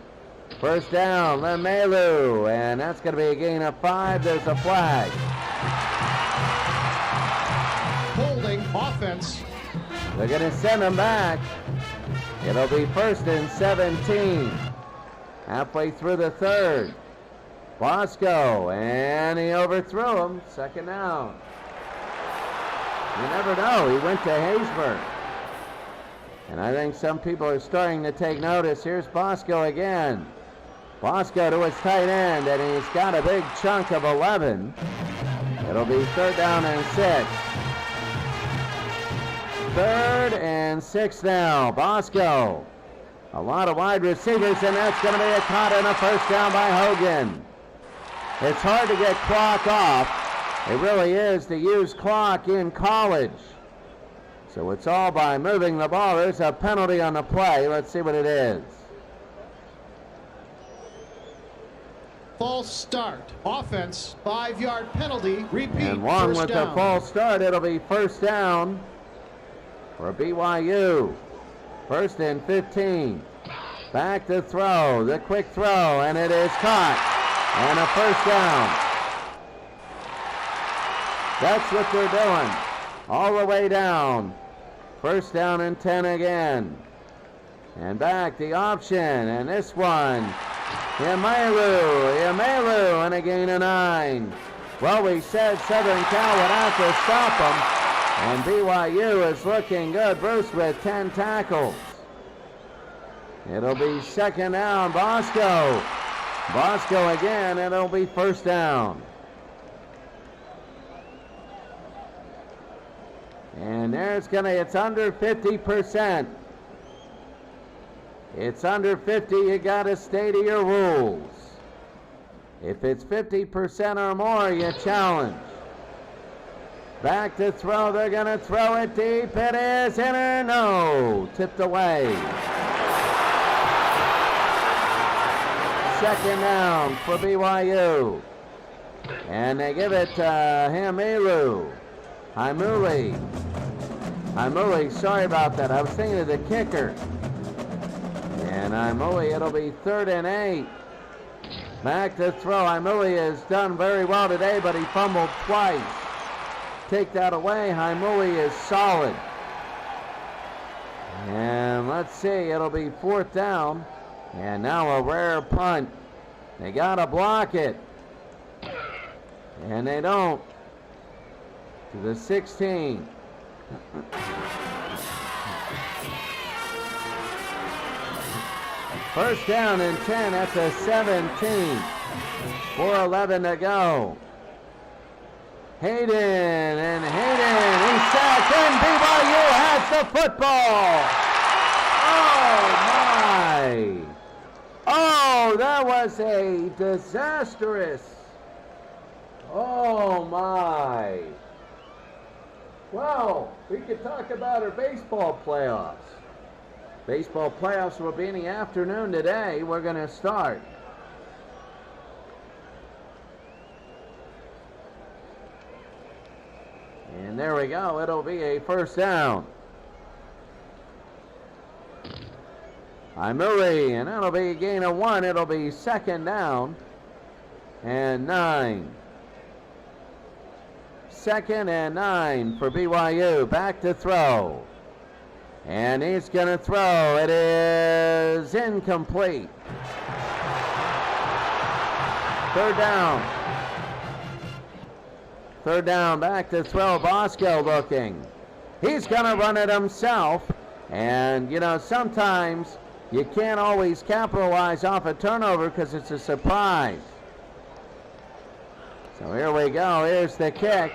First down, Lemelu, and that's going to be a gain of 5. There's a flag. Holding offense. They're going to send him back. It'll be first and 17. Halfway through the third. Bosco, and he overthrew him. Second down. You never know. He went to Haysbert. And I think some people are starting to take notice. Here's Bosco again. Bosco to his tight end, and he's got a big chunk of 11. It'll be third down and 6. Third and 6 now. Bosco. A lot of wide receivers, and that's going to be a caught and a first down by Hogan. It's hard to get clock off. It really is to use clock in college. So it's all by moving the ball. There's a penalty on the play. Let's see what it is. False start. Offense, 5-yard penalty. Repeat. And one first with down. the false start. It'll be first down for BYU. First and 15. Back to throw. The quick throw, and it is caught. And a first down. That's what they're doing. All the way down. First down and 10 again. And back the option. And this one. Yamelu, and a gain of 9. Well, we said Southern Cal would have to stop them. And BYU is looking good. Bruce with 10 tackles. It'll be second down. Bosco. Bosco again, and it'll be first down. And there's it's under 50%. It's under 50, you gotta stay to your rules. If it's 50% or more, you challenge. Back to throw, they're gonna throw it deep. It is in or no, tipped away. Second down for BYU. And they give it to Haimuli, sorry about that. I was thinking of the kicker. And Haimuli, it'll be third and 8. Back to throw. Haimuli has done very well today, but he fumbled twice. Take that away. Haimuli is solid. And let's see, it'll be fourth down. And now a rare punt. They gotta block it. And they don't. To the 16. First down and 10 at the 17. 4:11 to go. Hayden, he's sacked, and BYU has the football. Oh my. Oh, that was a disastrous. Oh my. Well, we could talk about our baseball playoffs. Baseball playoffs will be in the afternoon today. We're going to start. And there we go. It'll be a first down. Haimuli, and that'll be a gain of 1. It'll be second down and 9. 2nd and 9 for BYU. Back to throw. And he's going to throw. It is incomplete. 3rd down. 3rd down, back to throw. Bosco looking. He's going to run it himself. And, you know, sometimes you can't always capitalize off a turnover because it's a surprise. So here we go. Here's the kick.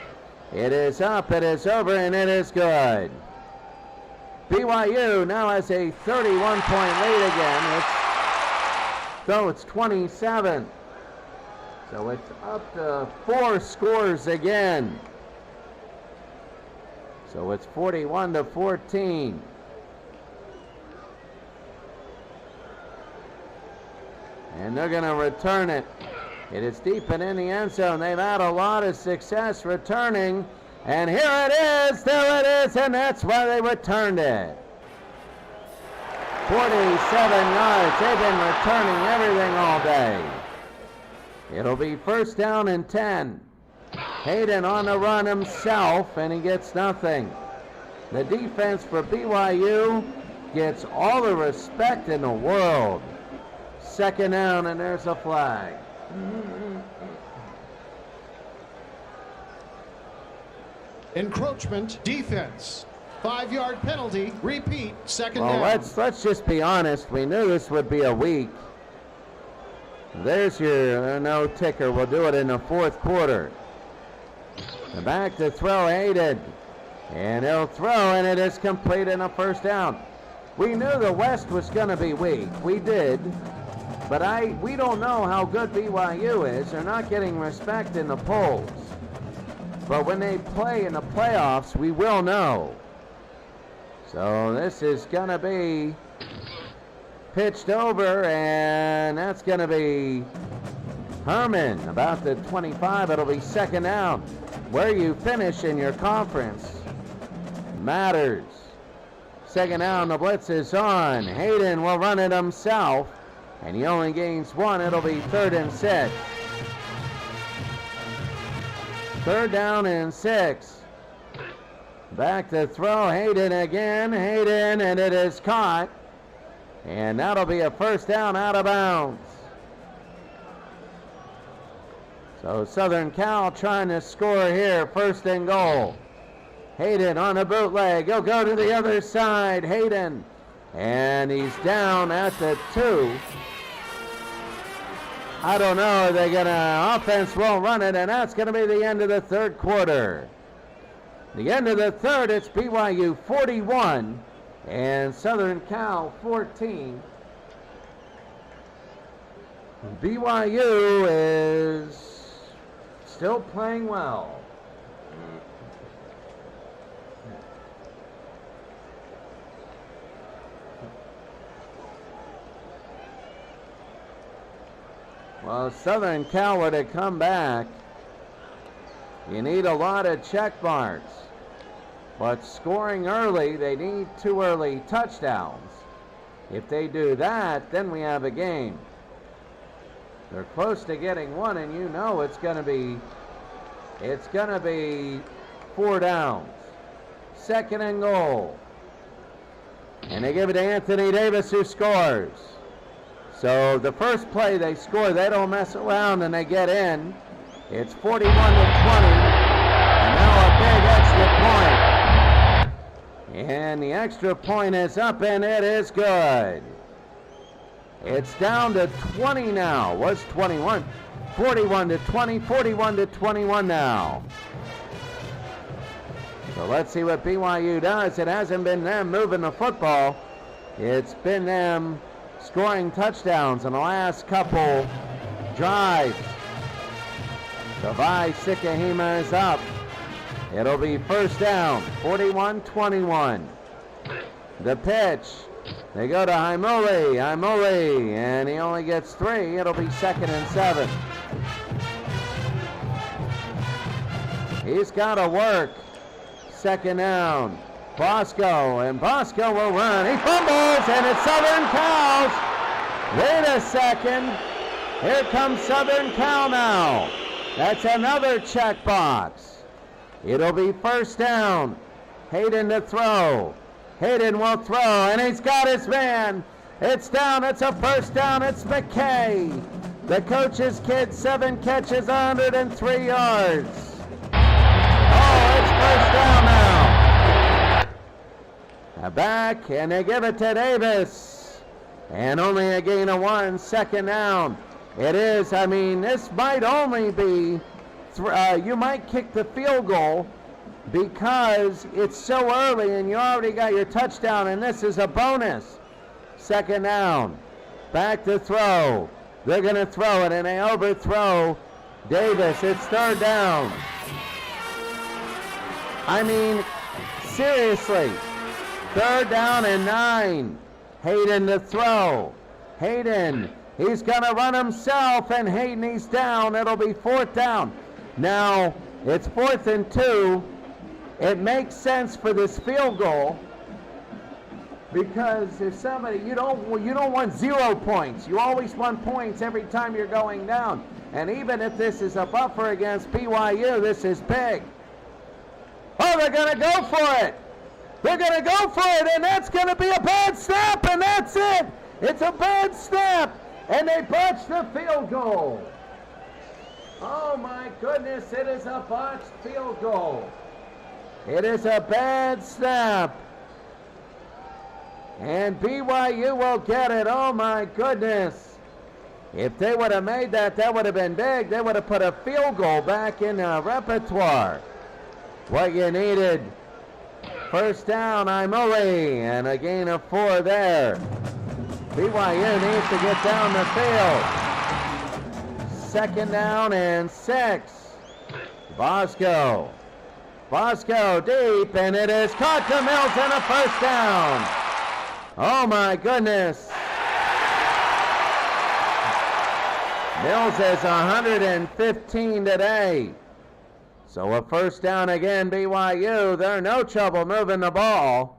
It is up, it is over, and it is good. BYU now has a 31-point lead again. It's 27. So it's up to 4 scores again. So it's 41-14. And they're going to return it. It is deep and in the end zone. They've had a lot of success returning. And here it is. There it is. And that's why they returned it. 47 yards. They've been returning everything all day. It'll be 1st down and 10. Hayden on the run himself, and he gets nothing. The defense for BYU gets all the respect in the world. 2nd down, and there's a flag. Encroachment defense. 5-yard penalty. Repeat. 2nd down. Well, let's just be honest. We knew this would be a week. There's your no ticker. We'll do it in the 4th quarter. And back to throw, Hayden. And he'll throw, and it is complete in a 1st down. We knew the West was going to be weak. We did. But we don't know how good BYU is. They're not getting respect in the polls. But when they play in the playoffs, we will know. So this is going to be pitched over, and that's going to be Herman about the 25. It'll be 2nd down. Where you finish in your conference matters. 2nd down, the blitz is on. Hayden will run it himself, and he only gains 1. It'll be 3rd and 6. 3rd down and 6. Back to throw, Hayden again. Hayden, and it is caught. And that'll be a 1st down out of bounds. So Southern Cal trying to score here. 1st and goal. Hayden on a bootleg. He'll go to the other side. Hayden. And he's down at the 2. I don't know. Are they going to offense will run it, and that's going to be the end of the 3rd quarter. The end of the 3rd, it's BYU 41 and Southern Cal 14. BYU is still playing well. Well, Southern Cal were to come back. You need a lot of check marks. But scoring early, they need 2 early touchdowns. If they do that, then we have a game. They're close to getting 1, and you know it's going to be 4 downs. 2nd and goal. And they give it to Anthony Davis, who scores. So the first play they score, they don't mess around and they get in. It's 41-20, and now a big extra point. And the extra point is up, and it is good. It's down to 20 now. Was 21. 41-20, 41-21 now. So let's see what BYU does. It hasn't been them moving the football. It's been them scoring touchdowns in the last couple drives. Savai Sikahima is up. It'll be 1st down, 41-21. The pitch. They go to Haimole, and he only gets 3. It'll be 2nd and 7. He's got to work. 2nd down. Bosco, and Bosco will run. He fumbles, and it's Southern Cal's. Wait a second. Here comes Southern Cal now. That's another check box. It'll be first down. Hayden to throw. Hayden will throw, and he's got his man. It's down. It's a first down. It's McKay. The coach's kid, 7 catches, 103 yards. Oh, it's first down now. Back, and they give it to Davis. And only a gain of 1, second down. It is, this might only be, you might kick the field goal because it's so early and you already got your touchdown, and this is a bonus. Second down. Back to throw. They're going to throw it, and they overthrow Davis. It's third down. Seriously. Third down and 9. Hayden to throw. Hayden, he's going to run himself, and Hayden, he's down. It'll be fourth down. Now, it's 4th and 2. It makes sense for this field goal because if somebody, you don't want 0 points. You always want points every time you're going down. And even if this is a buffer against BYU, this is big. Oh, they're going to go for it. They're going to go for it, and that's going to be a bad snap, and that's it. It's a bad snap, and they botched the field goal. Oh, my goodness, it is a botched field goal. It is a bad snap. And BYU will get it. Oh, my goodness. If they would have made that, that would have been big. They would have put a field goal back in the repertoire. What you needed. First down, Imoli, and a gain of 4 there. BYU needs to get down the field. Second down and 6. Bosco deep, and it is caught to Mills, and a first down. Oh my goodness. Mills has 115 today. So a first down again, BYU. They're no trouble moving the ball.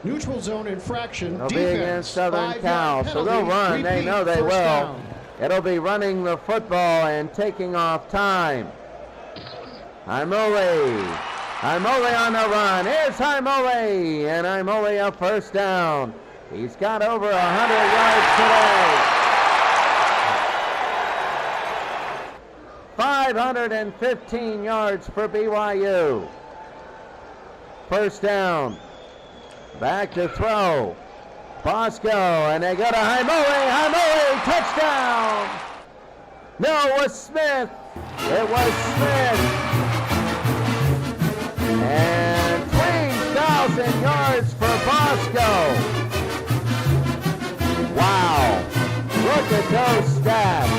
Neutral zone infraction. It'll be against Southern Cal, so they'll run. They know they will. Down. It'll be running the football and taking off time. Imoli on the run. Here's Imoli, and Imoli a first down. He's got over 100 yards today. 515 yards for BYU. First down. Back to throw. Bosco, and they go to Imoli, touchdown! No, it was Smith. It was Smith. And 3,000 yards for Bosco. Wow. Look at those stats.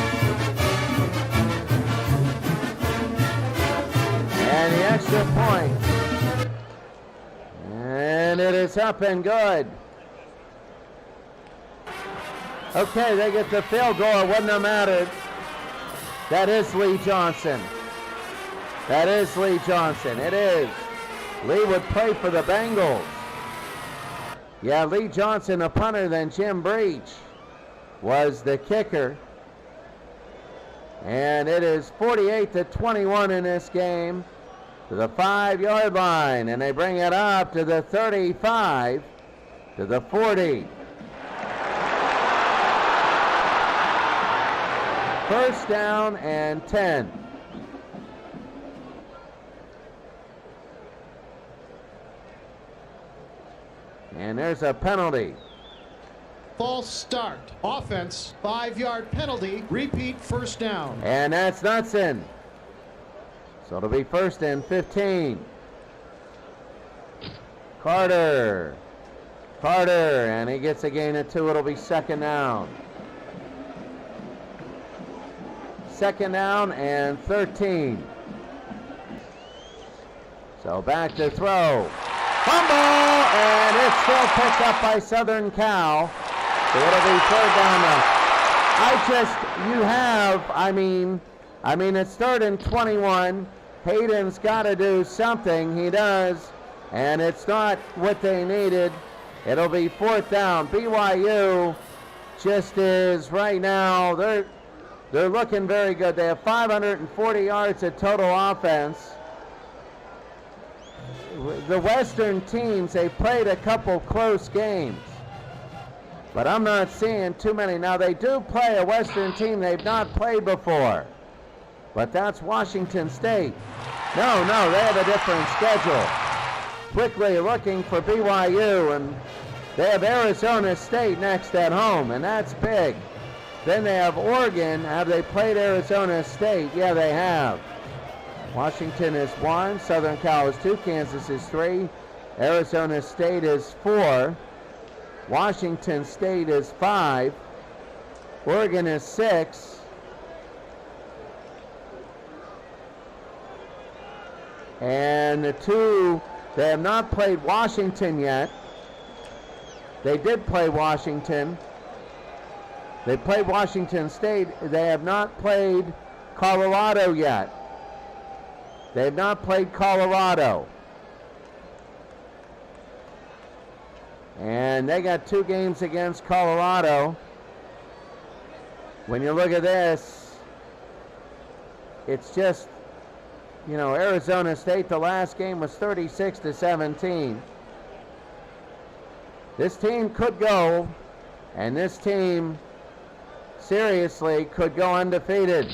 And the extra point. And it is up and good. Okay, they get the field goal. It wouldn't have mattered. That is Lee Johnson. It is. Lee would play for the Bengals. Yeah, Lee Johnson, a punter, then Jim Breach was the kicker. And it is 48-21 in this game to the 5-yard line. And they bring it up to the 35, to the 40. First down and 10. And there's a penalty. False start. Offense, 5-yard penalty. Repeat, first down. And that's Knutson. So it'll be first and 15. Carter, and he gets a gain of 2. It'll be second down. Second down and 13. So back to throw. Fumble, and it's still picked up by Southern Cal. So it'll be third down now. It's third and 21. Hayden's got to do something. He does, and it's not what they needed. It'll be fourth down. BYU just is right now. They're They're looking very good. They have 540 yards of total offense. The Western teams, they played a couple close games, but I'm not seeing too many. Now, they do play a Western team they've not played before, but that's Washington State. No, they have a different schedule. Quickly looking for BYU, and they have Arizona State next at home, and that's big. Then they have Oregon. Have they played Arizona State? Yeah, they have. Washington is 1, Southern Cal is 2, Kansas is 3, Arizona State is 4, Washington State is 5, Oregon is 6, and the 2, they have not played Washington yet. They did play Washington. They played Washington State. They have not played Colorado yet. They have not played Colorado. And they got 2 games against Colorado. When you look at this, it's just, Arizona State, the last game was 36-17. This team could go, and this team seriously could go undefeated.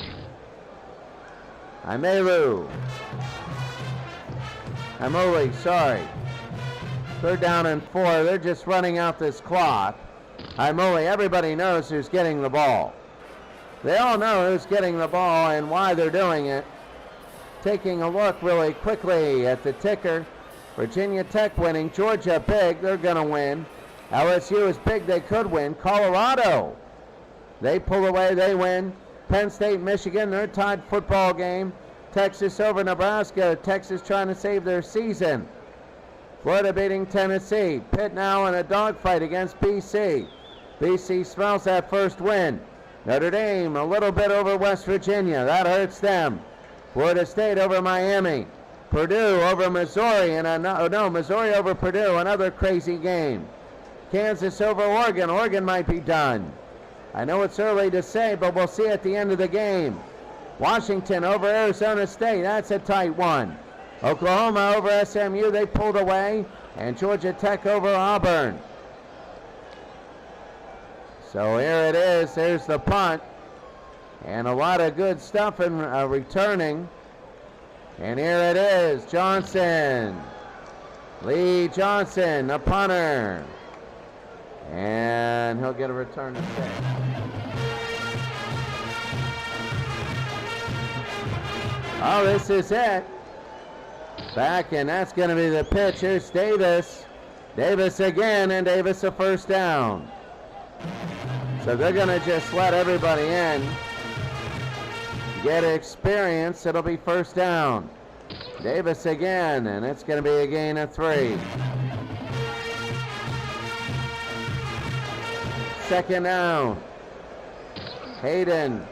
Imoli, sorry. 3rd down and 4. They're just running out this clock. Imoli, everybody knows who's getting the ball. They all know who's getting the ball and why they're doing it. Taking a look really quickly at the ticker. Virginia Tech winning. Georgia big. They're going to win. LSU is big. They could win. Colorado, they pull away. They win. Penn State, Michigan, they're tied football game. Texas over Nebraska. Texas trying to save their season. Florida beating Tennessee. Pitt now in a dogfight against BC. BC smells that first win. Notre Dame a little bit over West Virginia. That hurts them. Florida State over Miami. Purdue over Missouri. Missouri over Purdue. Another crazy game. Kansas over Oregon. Oregon might be done. I know it's early to say, but we'll see at the end of the game. Washington over Arizona State. That's a tight one. Oklahoma over SMU. They pulled away. And Georgia Tech over Auburn. So here it is. There's the punt. And a lot of good stuff in returning. And here it is. Johnson. Lee Johnson, the punter. And he'll get a return to stay. Oh, this is it. Back, and that's going to be the pitch. Here's Davis. Davis again, and Davis a first down. So they're going to just let everybody in. Get experience. It'll be first down. Davis again, and it's going to be a gain of 3. Second down. Hayden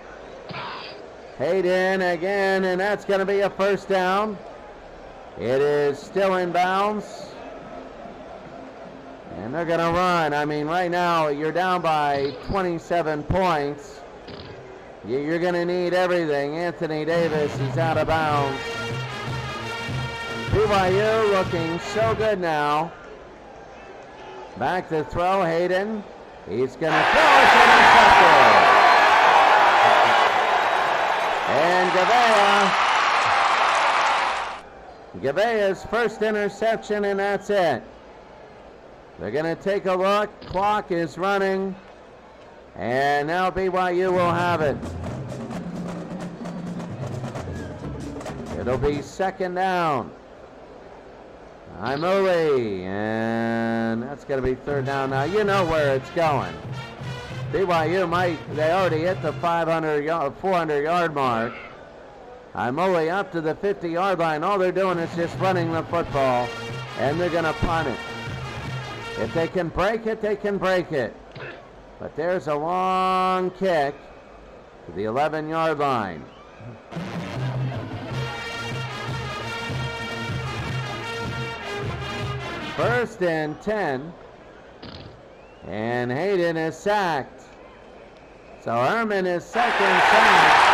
again, and that's going to be a first down. It is still in bounds. And they're going to run. I mean, right now, you're down by 27 points. You're going to need everything. Anthony Davis, he's out of bounds. BYU looking so good now. Back to throw, Hayden. He's going to throw it, intercepted. And Gavea's first interception, and that's it. They're going to take a look. Clock is running. And now BYU will have it. It'll be second down. Imoli, and that's going to be third down. Now you know where it's going. BYU they already hit the 400-yard mark. Imoli up to the 50-yard line. All they're doing is just running the football, and they're going to punt it. If they can break it, they can break it. But there's a long kick to the 11-yard line. First and 10. And Hayden is sacked. So Herman is second sack.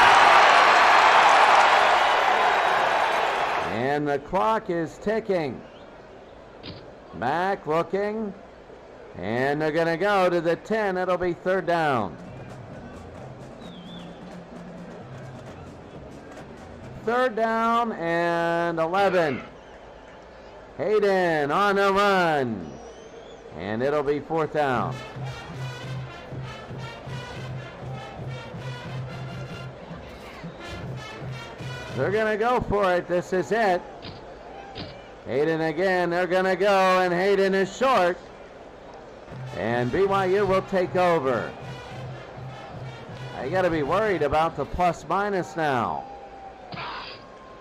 And the clock is ticking. Back looking. And they're going to go to the 10. It'll be third down. Third down and 11. Hayden on the run. And it'll be fourth down. They're going to go for it. This is it. Hayden again. They're going to go, and Hayden is short. And BYU will take over. You got to be worried about the plus-minus now.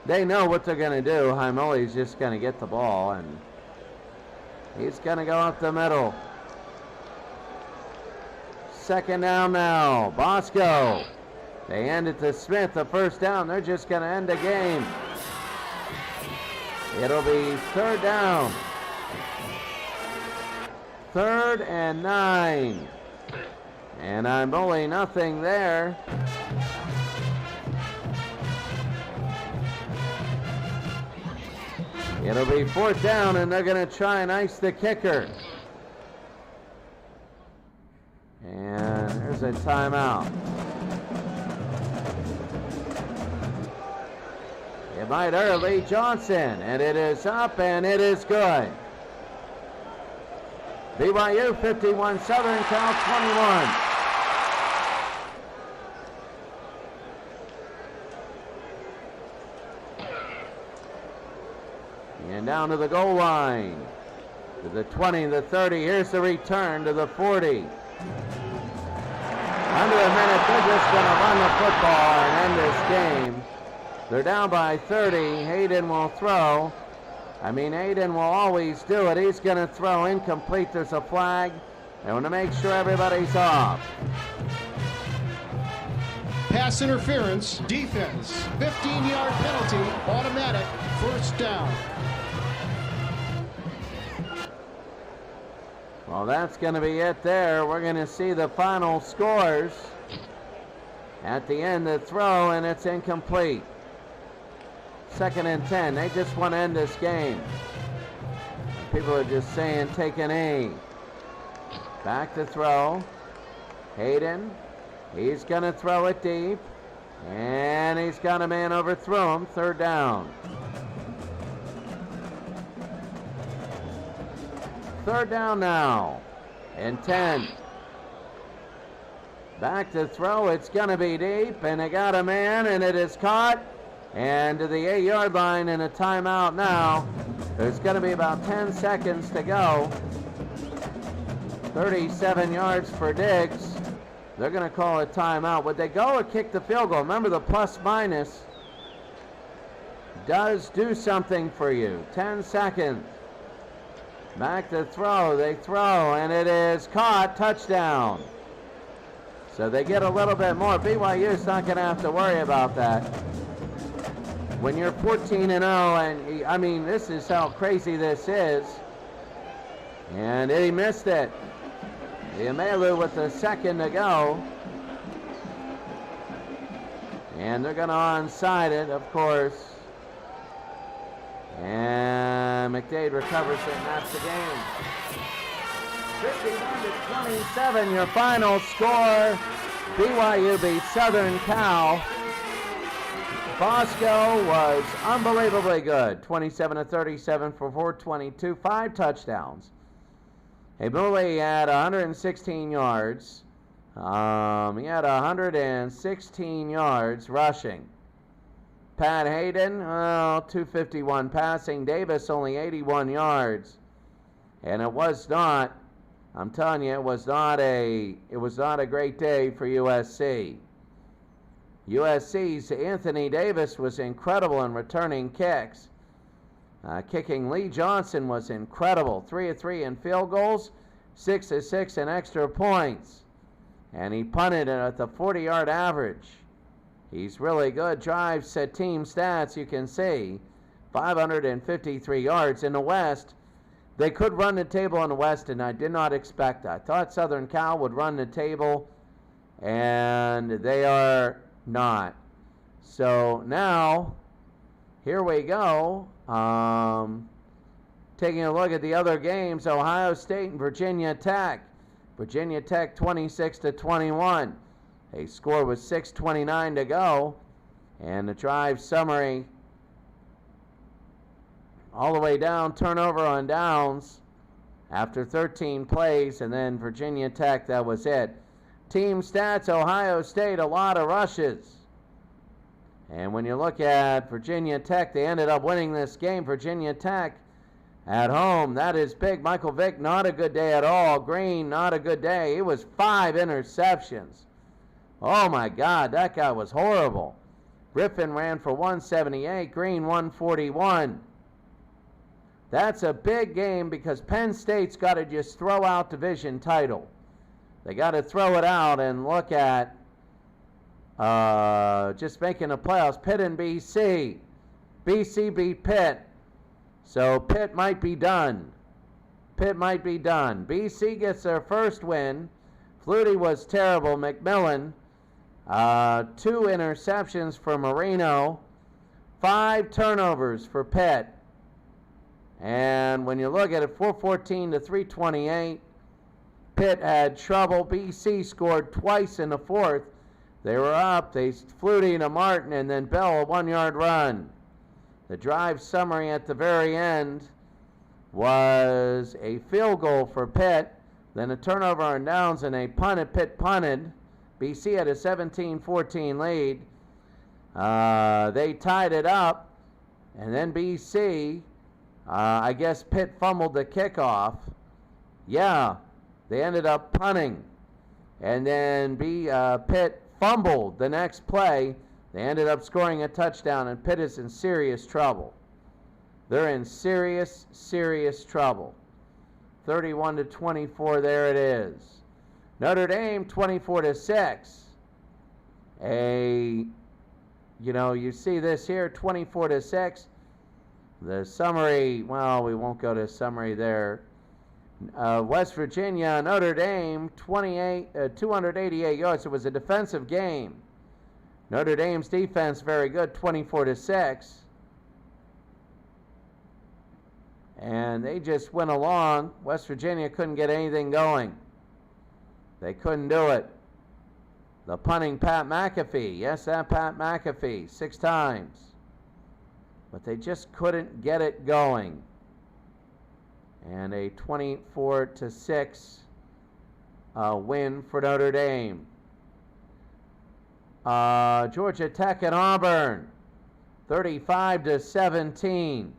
They know what they're going to do. Heimoli's just going to get the ball, and he's going to go up the middle. Second down now. Bosco. They end it to Smith. The first down. They're just going to end the game. It'll be third down. 3rd and 9. And Heimoli nothing there. It'll be fourth down, and they're going to try and ice the kicker. And there's a timeout. It might early Johnson, and it is up, and it is good. BYU 51, Southern Cal 21. And down to the goal line. To the 20, the 30. Here's the return to the 40. Under a minute, they're just going to run the football and end this game. They're down by 30. Hayden will throw. Hayden will always do it. He's going to throw incomplete. There's a flag. They want to make sure everybody's off. Pass interference, defense, 15-yard penalty, automatic, first down. Well, that's going to be it there. We're going to see the final scores. At the end, the throw, and it's incomplete. 2nd and 10. They just want to end this game. People are just saying, take an A. Back to throw. Hayden. He's going to throw it deep. And he's got a man overthrow him. Third down. Third down now. And 10. Back to throw. It's going to be deep. And they got a man, and it is caught. And to the 8-yard line, and a timeout now. There's going to be about 10 seconds to go. 37 yards for Diggs. They're going to call a timeout. Would they go or kick the field goal? Remember, the plus-minus does do something for you. 10 seconds. Back to throw. They throw, and it is caught. Touchdown. So they get a little bit more. BYU's not going to have to worry about that. When you're 14-0, and this is how crazy this is. And he missed it. Emelu with a second to go. And they're going to onside it, of course. And McDade recovers it, and that's the game. 51-27, your final score. BYU beats Southern Cal. Bosco was unbelievably good. 27-37 for 422, 5 touchdowns. Heimoli had 116 yards. He had 116 yards rushing. Pat Hayden, 251 passing. Davis only 81 yards. And it was not, I'm telling you, it was not a great day for USC. USC's Anthony Davis was incredible in returning kicks. Kicking Lee Johnson was incredible. 3 of 3 in field goals, 6 of 6 in extra points. And he punted it at the 40-yard average. He's really good. Drives at team stats, you can see. 553 yards. In the West, they could run the table in the West, and I did not expect that. I thought Southern Cal would run the table and they are not. So now, here we go. Taking a look at the other games, Ohio State and Virginia Tech. Virginia Tech 26-21. A score with 6:29 to go. And the drive summary all the way down, turnover on downs after 13 plays, and then Virginia Tech, that was it. Team stats, Ohio State, a lot of rushes. And when you look at Virginia Tech, they ended up winning this game. Virginia Tech at home, that is big. Michael Vick, not a good day at all. Green, not a good day. It was 5 interceptions. Oh my God, that guy was horrible. Griffin ran for 178, Green 141. That's a big game because Penn State's got to just throw out division title. They got to throw it out and look at just making the playoffs. Pitt and BC. BC beat Pitt. So Pitt might be done. Pitt might be done. BC gets their first win. Flutie was terrible. McMillan, 2 interceptions for Marino. 5 turnovers for Pitt. And when you look at it, 414 to 328, Pitt had trouble. BC scored twice in the fourth. They were up. They Flutie to Martin, and then Bell, a 1-yard run. The drive summary at the very end was a field goal for Pitt, then a turnover on downs and a punt. Pitt punted. BC had a 17-14 lead. They tied it up, and then BC, I guess Pitt fumbled the kickoff. Yeah, they ended up punting. And then Pitt fumbled the next play. They ended up scoring a touchdown, and Pitt is in serious trouble. They're in serious, serious trouble. 31-24, there it is. Notre Dame, 24-6. You see this here, 24-6. The summary, well, we won't go to summary there. West Virginia, Notre Dame, 288 yards. It was a defensive game. Notre Dame's defense very good, 24-6. And they just went along. West Virginia couldn't get anything going. They couldn't do it. The punting Pat McAfee. Yes, that Pat McAfee, 6 times. But they just couldn't get it going. And a 24-6 win for Notre Dame. Georgia Tech and Auburn, 35-17.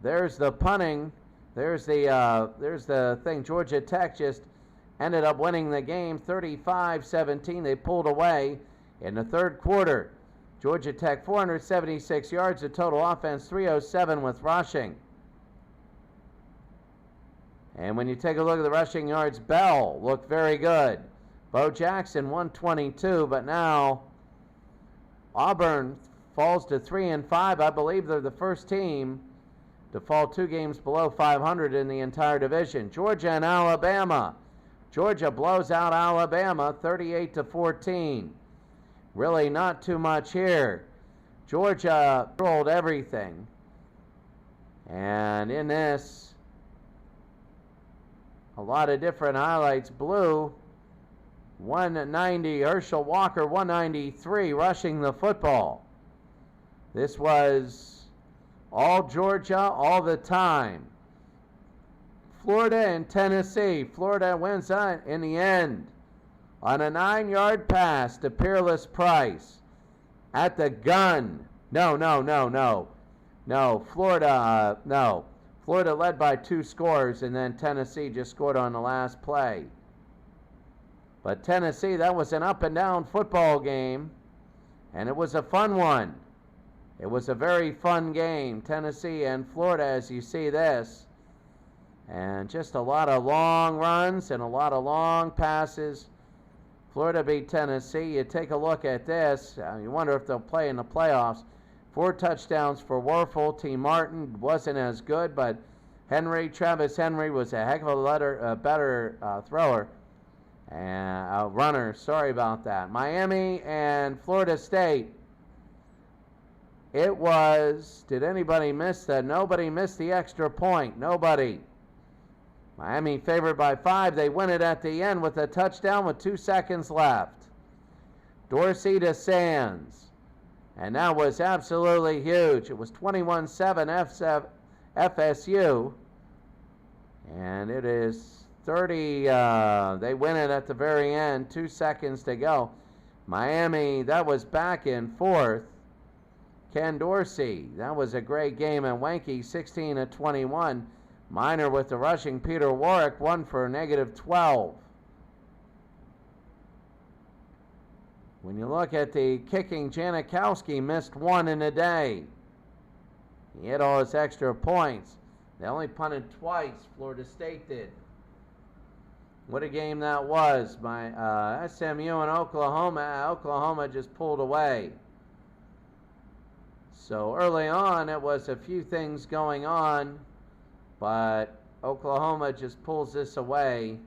There's the punting. There's the thing. Georgia Tech just ended up winning the game, 35-17. They pulled away in the third quarter. Georgia Tech 476 yards of total offense, 307 with rushing. And when you take a look at the rushing yards, Bell looked very good. Bo Jackson 122, but now Auburn falls to 3-5. I believe they're the first team to fall 2 games below 500 in the entire division. Georgia and Alabama. Georgia blows out Alabama 38-14. Really not too much here. Georgia controlled everything. And in this, a lot of different highlights. Blue, 190. Herschel Walker, 193, rushing the football. This was all Georgia all the time. Florida and Tennessee. Florida wins in the end on a 9-yard pass to Peerless Price at the gun. No. Florida, no. Florida led by 2 scores, and then Tennessee just scored on the last play. But Tennessee, that was an up-and-down football game, and it was a fun one. It was a very fun game, Tennessee and Florida, as you see this. And just a lot of long runs and a lot of long passes. Florida beat Tennessee. You take a look at this, you wonder if they'll play in the playoffs. 4 touchdowns for Werfel. T. Martin wasn't as good, but Travis Henry was a heck of a better thrower. And runner, sorry about that. Miami and Florida State. It was, did anybody miss that? Nobody missed the extra point. Nobody. Miami favored by 5. They win it at the end with a touchdown with 2 seconds left. Dorsey to Sands. And that was absolutely huge. It was 21-7 FSU. And it is 30. They win it at the very end. 2 seconds to go. Miami, that was back and forth. Ken Dorsey, that was a great game. And Wanke, 16-21. Minor with the rushing. Peter Warwick, 1 for -12. When you look at the kicking, Janikowski missed 1 in a day. He hit all his extra points. They only punted twice, Florida State did. What a game that was. SMU and Oklahoma. Oklahoma just pulled away. So early on, it was a few things going on, but Oklahoma just pulls this away.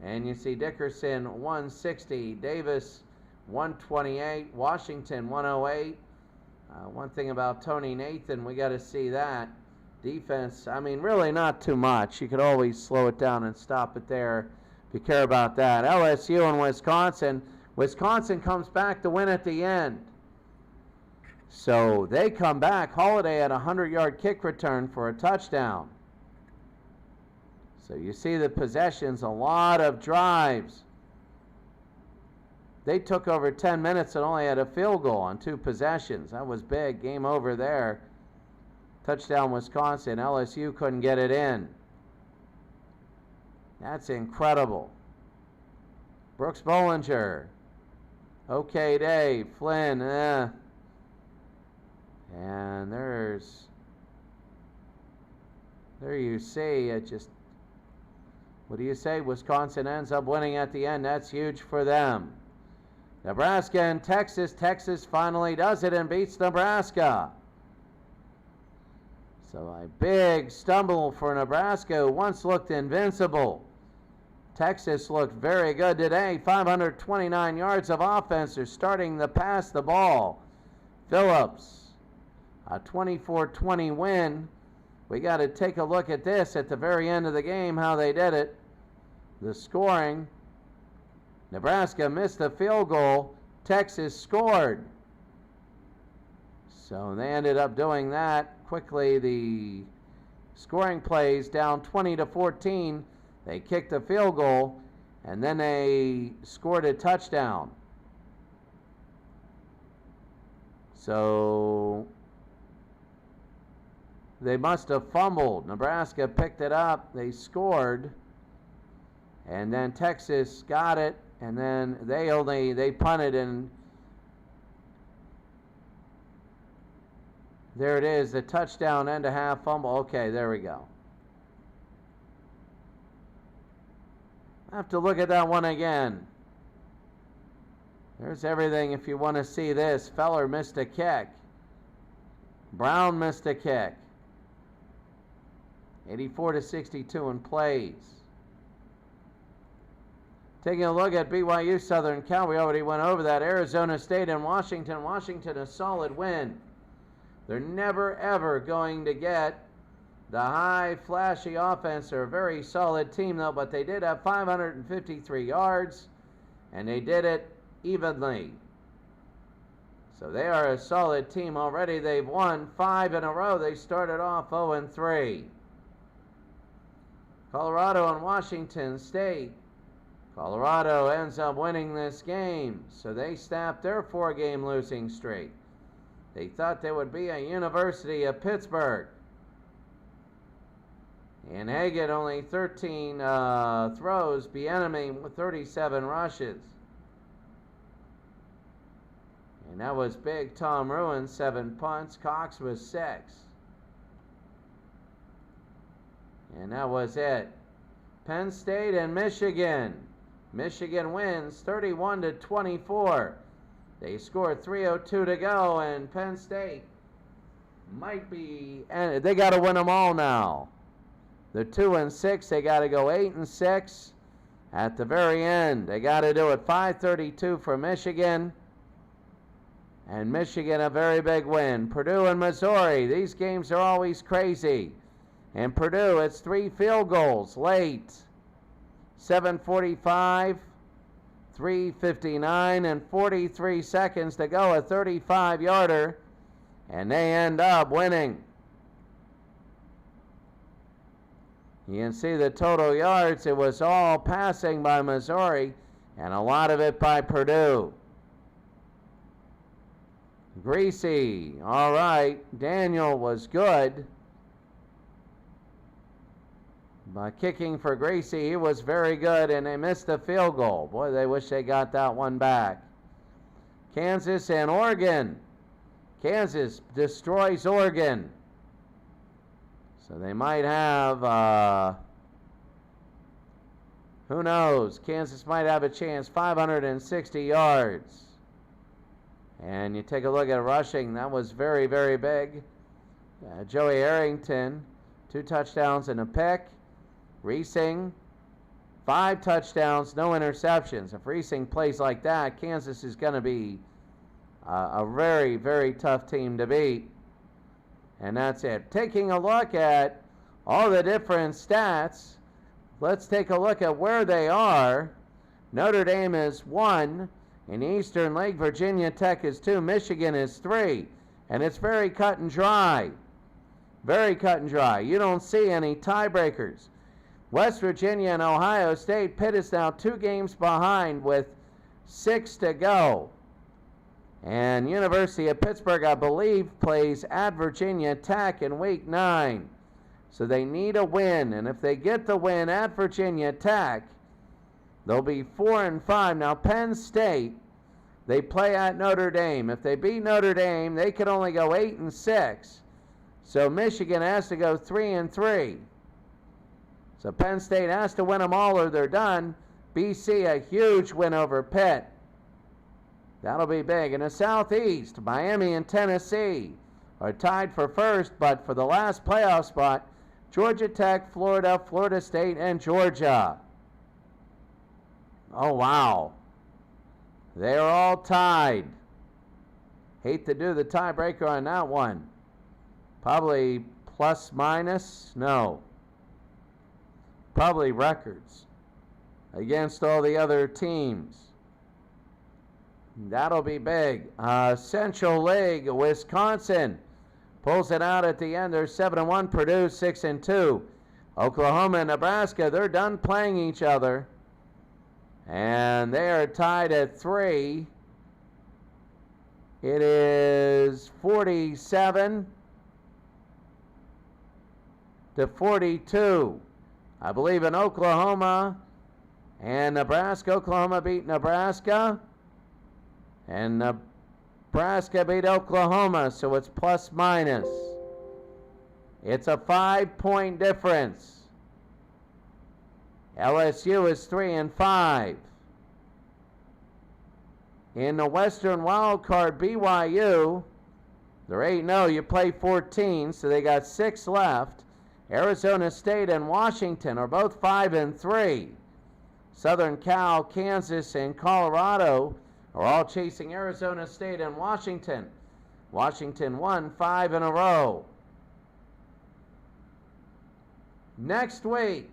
And you see Dickerson 160, Davis 128, Washington 108. One thing about Tony Nathan, we got to see that. Defense, I mean, really not too much. You could always slow it down and stop it there if you care about that. LSU and Wisconsin. Wisconsin comes back to win at the end. So they come back. Holiday had a 100-yard kick return for a touchdown. So you see the possessions, a lot of drives. They took over 10 minutes and only had a field goal on 2 possessions. That was big. Game over there. Touchdown Wisconsin. LSU couldn't get it in. That's incredible. Brooks Bollinger. Okay, Dave. Flynn. And there you see it just. What do you say? Wisconsin ends up winning at the end. That's huge for them. Nebraska and Texas. Texas finally does it and beats Nebraska. So a big stumble for Nebraska, who once looked invincible. Texas looked very good today. 529 yards of offense. They're starting to pass the ball. Phillips, a 24-20 win. We got to take a look at this at the very end of the game, how they did it. The scoring. Nebraska missed the field goal. Texas scored. So they ended up doing that. Quickly, the scoring plays down 20-14. They kicked the field goal, and then they scored a touchdown. So they must have fumbled. Nebraska picked it up. They scored. And then Texas got it. And then they punted, and there it is, the touchdown end of half fumble. Okay, there we go. I have to look at that one again. There's everything if you want to see this. Feller missed a kick. Brown missed a kick. 84-62 in plays. Taking a look at BYU Southern Cal, we already went over that. Arizona State and Washington. Washington, a solid win. They're never, ever going to get the high, flashy offense. They're a very solid team, though, but they did have 553 yards, and they did it evenly. So they are a solid team already. They've won 5 in a row. They started off 0-3. Colorado and Washington State. Colorado ends up winning this game, so they snapped their 4-game losing streak. They thought they would be a University of Pittsburgh. And Hagan only 13 throws, Bieniemy with 37 rushes. And that was big. Tom Ruin, 7 punts. Cox was 6. And that was it. Penn State and Michigan. Michigan wins 31-24. They scored 3:02 to go, and Penn State might be, and they got to win them all now. They're 2-6. They got to go 8-6. at the very end. They got to do it. 5:32 for Michigan. And Michigan, a very big win. Purdue and Missouri, these games are always crazy. And Purdue, it's 3 field goals late. 7:45, 3:59, and 43 seconds to go, a 35-yarder. And they end up winning. You can see the total yards. It was all passing by Missouri and a lot of it by Purdue. Greasy, all right. Daniel was good. By kicking for Greasy, he was very good, and they missed the field goal. Boy, they wish they got that one back. Kansas and Oregon. Kansas destroys Oregon. So they might have, who knows, Kansas might have a chance, 560 yards. And you take a look at rushing, that was very, very big. Joey Arrington, 2 touchdowns and a pick. Reesing, 5 touchdowns, no interceptions. If Reesing plays like that, Kansas is going to be a very, very tough team to beat. And that's it. Taking a look at all the different stats, let's take a look at where they are. Notre Dame is 1. In the Eastern League, Virginia Tech is 2. Michigan is 3. And it's very cut and dry. Very cut and dry. You don't see any tiebreakers. West Virginia and Ohio State. Pitt is now 2 games behind with 6 to go. And University of Pittsburgh, I believe, plays at Virginia Tech in week 9. So they need a win. And if they get the win at Virginia Tech, they'll be 4-5. Now, Penn State, they play at Notre Dame. If they beat Notre Dame, they could only go 8-6. So Michigan has to go 3-3. So Penn State has to win them all or they're done. BC, a huge win over Pitt. That'll be big. In the Southeast, Miami and Tennessee are tied for first, but for the last playoff spot, Georgia Tech, Florida, Florida State, and Georgia. Oh, wow. They're all tied. Hate to do the tiebreaker on that one. Probably plus minus? No. Probably records against all the other teams. That'll be big. Central League, Wisconsin pulls it out at the end. They're 7-1. Purdue 6-2. Oklahoma and Nebraska, they're done playing each other. And they are tied at 3. It is 47-42. I believe in Oklahoma and Nebraska. Oklahoma beat Nebraska. And Nebraska beat Oklahoma, so it's plus minus. It's a 5-point difference. LSU is 3-5. In the Western Wild Card, BYU, they're 8-0. You play 14, so they got 6 left. Arizona State and Washington are both 5-3. Southern Cal, Kansas, and Colorado are all chasing Arizona State and Washington. Washington won 5 in a row. Next week,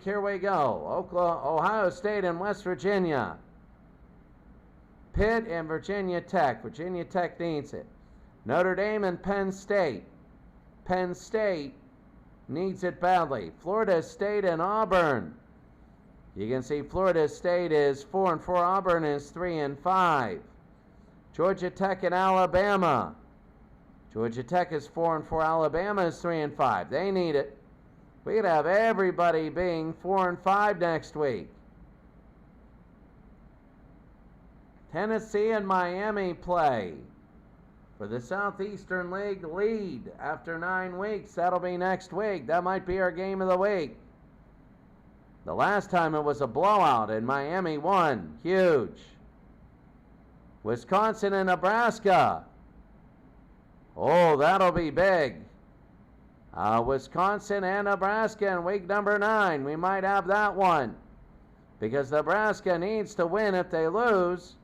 here we go. Ohio State and West Virginia. Pitt and Virginia Tech. Virginia Tech needs it. Notre Dame and Penn State. Penn State needs it badly. Florida State and Auburn. You can see Florida State is 4-4. Auburn is 3-5. Georgia Tech and Alabama. Georgia Tech is 4-4. Alabama is 3-5. They need it. We could have everybody being 4-5 next week. Tennessee and Miami play for the Southeastern League lead after 9 weeks. That'll be next week. That might be our game of the week. The last time it was a blowout and Miami won. Huge. Wisconsin and Nebraska. Oh, that'll be big. Wisconsin and Nebraska in week number 9. We might have that one. Because Nebraska needs to win. If they lose,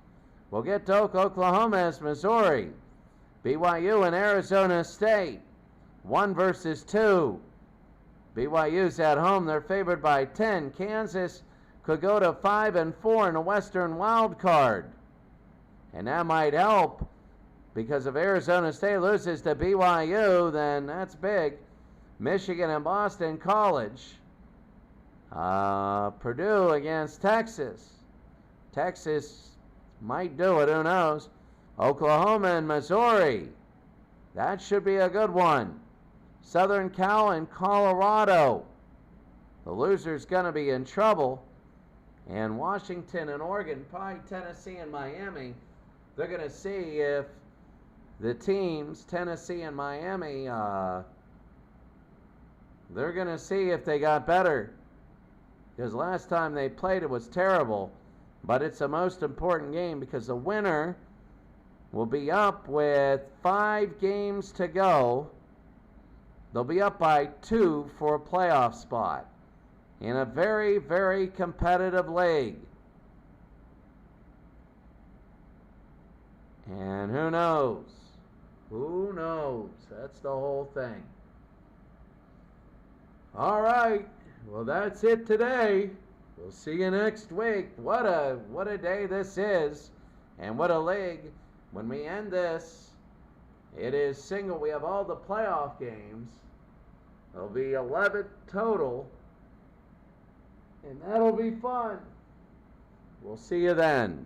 we'll get to Oklahoma as Missouri. BYU and Arizona State. 1 versus 2. BYU's at home. They're favored by 10. Kansas could go to 5-4 in a Western wild card. And that might help, because if Arizona State loses to BYU, then that's big. Michigan and Boston College. Purdue against Texas. Texas might do it, who knows. Oklahoma and Missouri. That should be a good one. Southern Cal and Colorado. The loser's going to be in trouble. And Washington and Oregon, probably Tennessee and Miami. They're going to see if the teams, Tennessee and Miami, they're going to see if they got better. Because last time they played, it was terrible. But it's the most important game, because the winner will be up with 5 games to go. They'll be up by 2 for a playoff spot in a very, very competitive league. And who knows? Who knows? That's the whole thing. All right. Well, that's it today. We'll see you next week. What a day this is, and what a league. When we end this, it is single. We have all the playoff games. There'll be 11 total, and that'll be fun. We'll see you then.